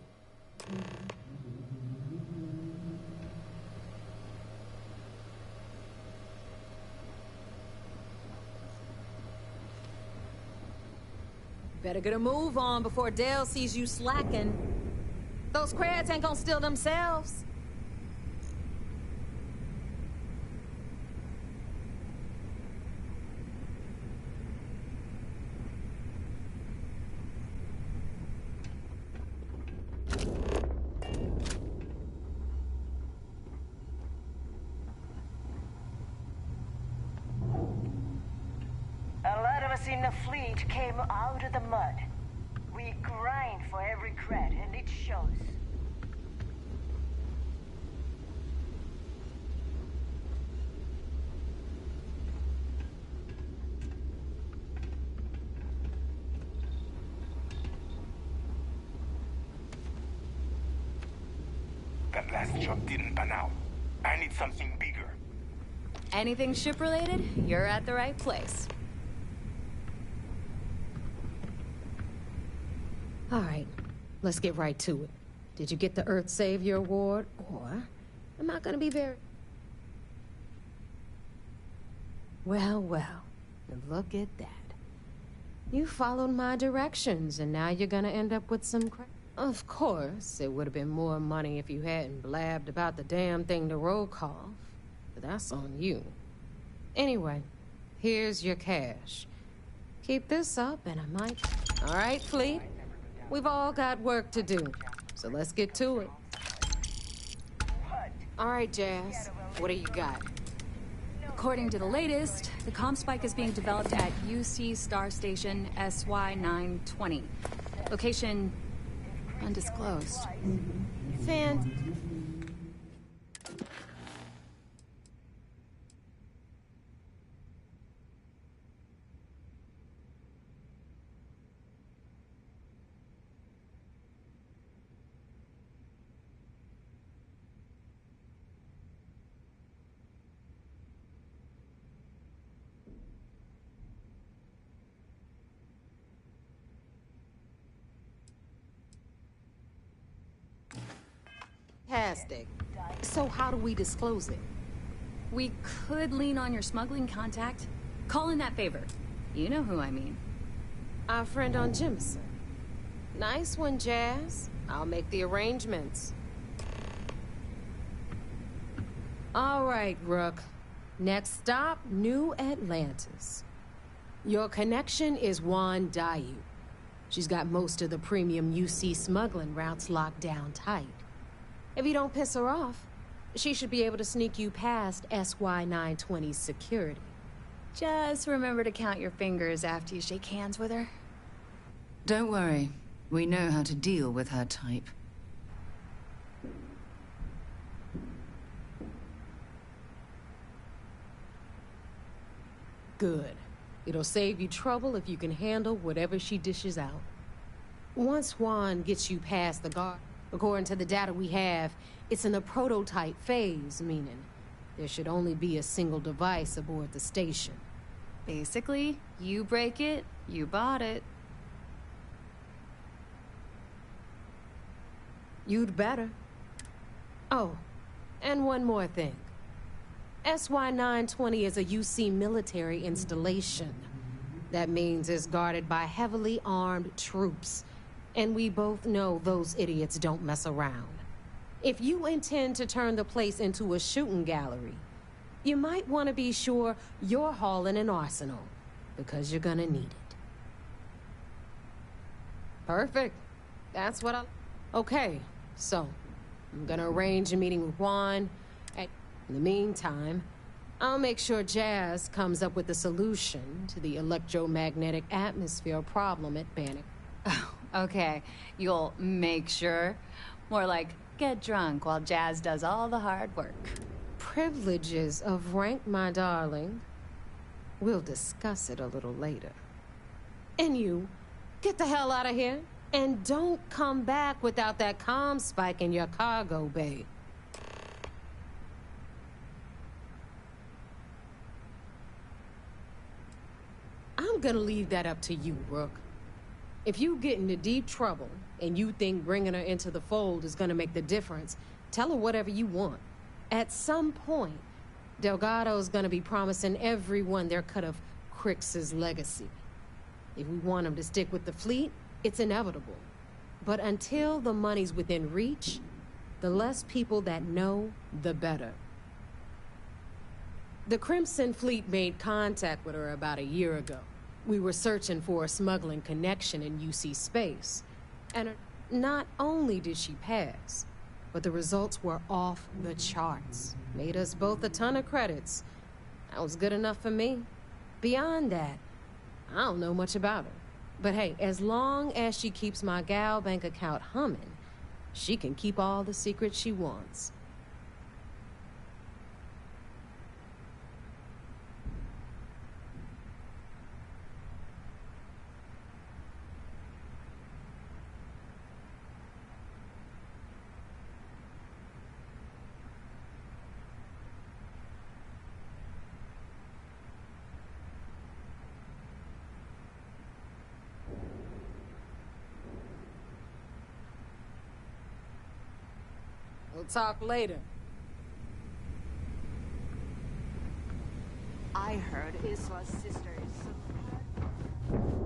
Better get a move on before Dale sees you slacking. Those creds ain't gonna steal themselves. us in the fleet came out of the mud. We grind for every cred, and it shows. That last job didn't pan out. I need something bigger. Anything ship-related, you're at the right place. All right, let's get right to it. Did you get the Earth Savior Award? Or am I gonna be very... Well, look at that. You followed my directions, and now you're gonna end up with some crap. Of course, it would have been more money if you hadn't blabbed about the damn thing to roll call. But that's on you. Anyway, here's your cash. Keep this up, and I might... All right, Fleet. We've all got work to do, so let's get to it. All right, Jazz. What do you got? According to the latest, the comm spike is being developed at UC Star Station SY-920. Location undisclosed. Fantastic. So how do we disclose it? We could lean on your smuggling contact. Call in that favor. You know who I mean. Our friend on Jemison. Nice one, Jazz. I'll make the arrangements. All right, Rook. Next stop, New Atlantis. Your connection is Juan Dayu. She's got most of the premium UC smuggling routes locked down tight. If you don't piss her off, she should be able to sneak you past SY-920's security. Just remember to count your fingers after you shake hands with her. Don't worry. We know how to deal with her type. Good. It'll save you trouble if you can handle whatever she dishes out. Once Juan gets you past the guard, according to the data we have, it's in the prototype phase, meaning there should only be a single device aboard the station. Basically, you break it, you bought it. You'd better. Oh, and one more thing. SY-920 is a UC military installation. That means it's guarded by heavily armed troops. And we both know those idiots don't mess around. If you intend to turn the place into a shooting gallery, you might want to be sure you're hauling an arsenal, because you're gonna need it. Perfect. That's what I... Okay, so I'm gonna arrange a meeting with Juan. In the meantime, I'll make sure Jazz comes up with a solution to the electromagnetic atmosphere problem at Bannock. Okay, you'll make sure. More like, get drunk while Jazz does all the hard work. Privileges of rank, my darling. We'll discuss it a little later. And you, get the hell out of here. And don't come back without that comm spike in your cargo bay. I'm gonna leave that up to you, Rook. If you get into deep trouble, and you think bringing her into the fold is gonna make the difference, tell her whatever you want. At some point, Delgado's gonna be promising everyone their cut of Crix's legacy. If we want him to stick with the fleet, it's inevitable. But until the money's within reach, the less people that know, the better. The Crimson Fleet made contact with her about a year ago. We were searching for a smuggling connection in UC space. And not only did she pass, but the results were off the charts. Made us both a ton of credits. That was good enough for me. Beyond that, I don't know much about her. But hey, as long as she keeps my gal bank account humming, she can keep all the secrets she wants. We'll talk later. I heard Iswa's sister is...